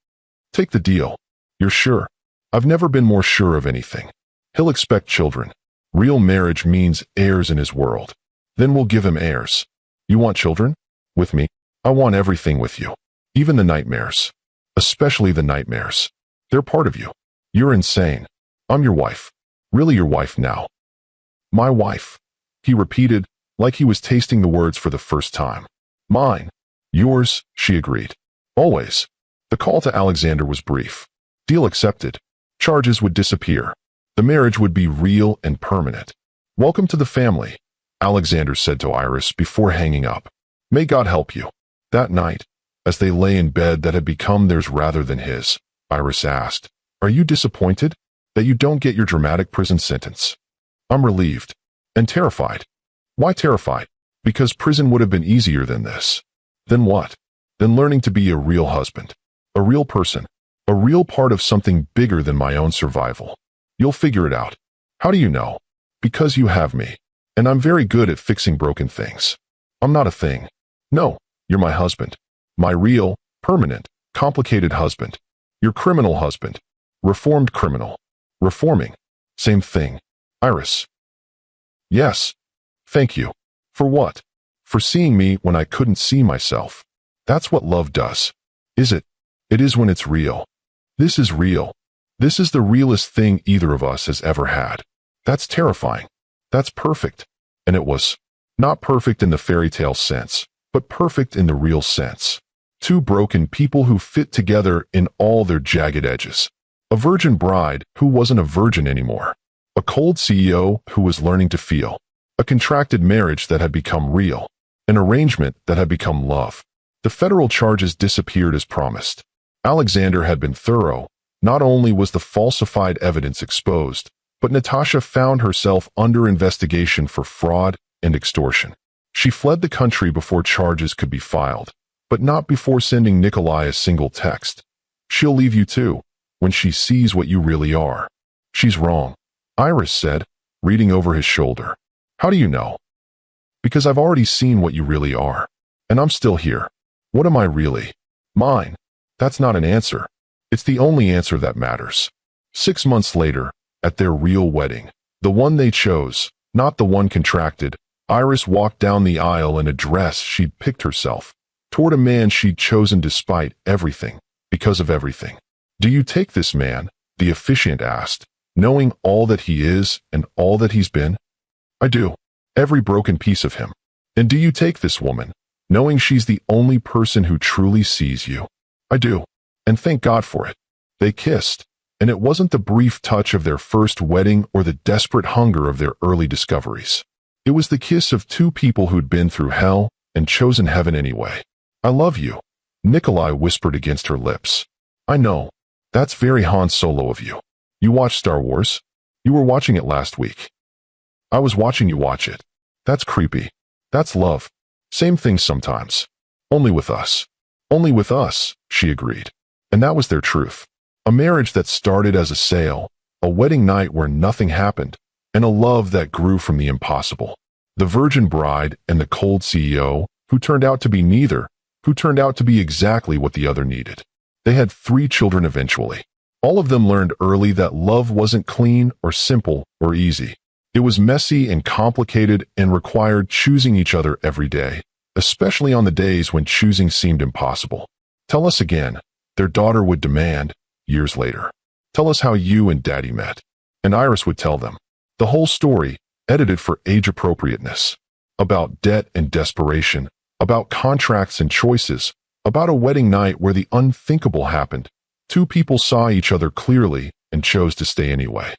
Take the deal. You're sure? I've never been more sure of anything. He'll expect children. Real marriage means heirs in his world. Then we'll give him heirs. You want children? With me? I want everything with you. Even the nightmares. Especially the nightmares. They're part of you. You're insane. I'm your wife. Really your wife now. My wife. He repeated, like he was tasting the words for the first time. Mine. Yours, she agreed. Always. The call to Alexander was brief. Deal accepted. Charges would disappear. The marriage would be real and permanent. Welcome to the family, Alexander said to Iris before hanging up. May God help you. That night, as they lay in bed that had become theirs rather than his, Iris asked, "Are you disappointed that you don't get your dramatic prison sentence?" "I'm relieved. And terrified." "Why terrified?" "Because prison would have been easier than this." "Then what?" "Then learning to be a real husband. A real person. A real part of something bigger than my own survival." "You'll figure it out." "How do you know?" "Because you have me. And I'm very good at fixing broken things." "I'm not a thing." "No, you're my husband. My real, permanent, complicated husband. Your criminal husband. Reformed criminal. Reforming. Same thing. Iris." "Yes. Thank you." "For what?" "For seeing me when I couldn't see myself. That's what love does." "Is it?" "It is when it's real. This is real. This is the realest thing either of us has ever had." "That's terrifying." "That's perfect." And it was. Not perfect in the fairy tale sense, but perfect in the real sense. Two broken people who fit together in all their jagged edges. A virgin bride who wasn't a virgin anymore. A cold CEO who was learning to feel. A contracted marriage that had become real. An arrangement that had become love. The federal charges disappeared as promised. Alexander had been thorough. Not only was the falsified evidence exposed, but Natasha found herself under investigation for fraud and extortion. She fled the country before charges could be filed, but not before sending Nikolai a single text. "She'll leave you too, when she sees what you really are." "She's wrong," Iris said, reading over his shoulder. "How do you know?" "Because I've already seen what you really are. And I'm still here. What am I really? Mine." "That's not an answer. It's the only answer that matters." 6 months later, at their real wedding, the one they chose, not the one contracted, Iris walked down the aisle in a dress she'd picked herself, toward a man she'd chosen despite everything, because of everything. "Do you take this man?" the officiant asked, "knowing all that he is and all that he's been?" "I do. Every broken piece of him." "And do you take this woman, knowing she's the only person who truly sees you?" "I do. And thank God for it." They kissed, and it wasn't the brief touch of their first wedding or the desperate hunger of their early discoveries. It was the kiss of two people who'd been through hell and chosen heaven anyway. "I love you," Nikolai whispered against her lips. "I know. That's very Han Solo of you. You watch Star Wars? You were watching it last week." "I was watching you watch it." "That's creepy." "That's love. Same thing sometimes. Only with us." "Only with us," she agreed. And that was their truth. A marriage that started as a sale, a wedding night where nothing happened, and a love that grew from the impossible. The virgin bride and the cold CEO, who turned out to be neither, who turned out to be exactly what the other needed. They had 3 children eventually. All of them learned early that love wasn't clean or simple or easy. It was messy and complicated and required choosing each other every day, especially on the days when choosing seemed impossible. "Tell us again," their daughter would demand, years later. "Tell us how you and Daddy met." And Iris would tell them. The whole story, edited for age appropriateness. About debt and desperation, about contracts and choices, about a wedding night where the unthinkable happened. 2 people saw each other clearly and chose to stay anyway.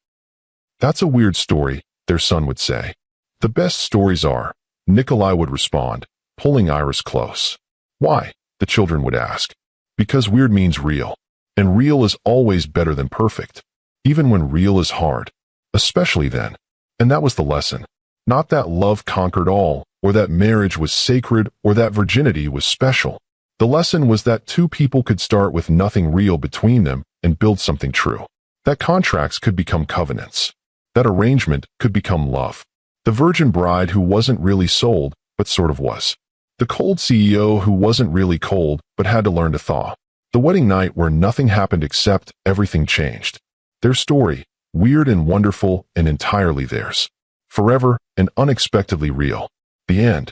"That's a weird story," their son would say. "The best stories are," Nikolai would respond, pulling Iris close. "Why?" the children would ask. "Because weird means real. And real is always better than perfect. Even when real is hard. Especially then." And that was the lesson. Not that love conquered all, or that marriage was sacred, or that virginity was special. The lesson was that 2 people could start with nothing real between them and build something true. That contracts could become covenants. That arrangement could become love. The virgin bride who wasn't really sold, but sort of was. The cold CEO who wasn't really cold, but had to learn to thaw. The wedding night where nothing happened except everything changed. Their story, weird and wonderful and entirely theirs. Forever and unexpectedly real. The end.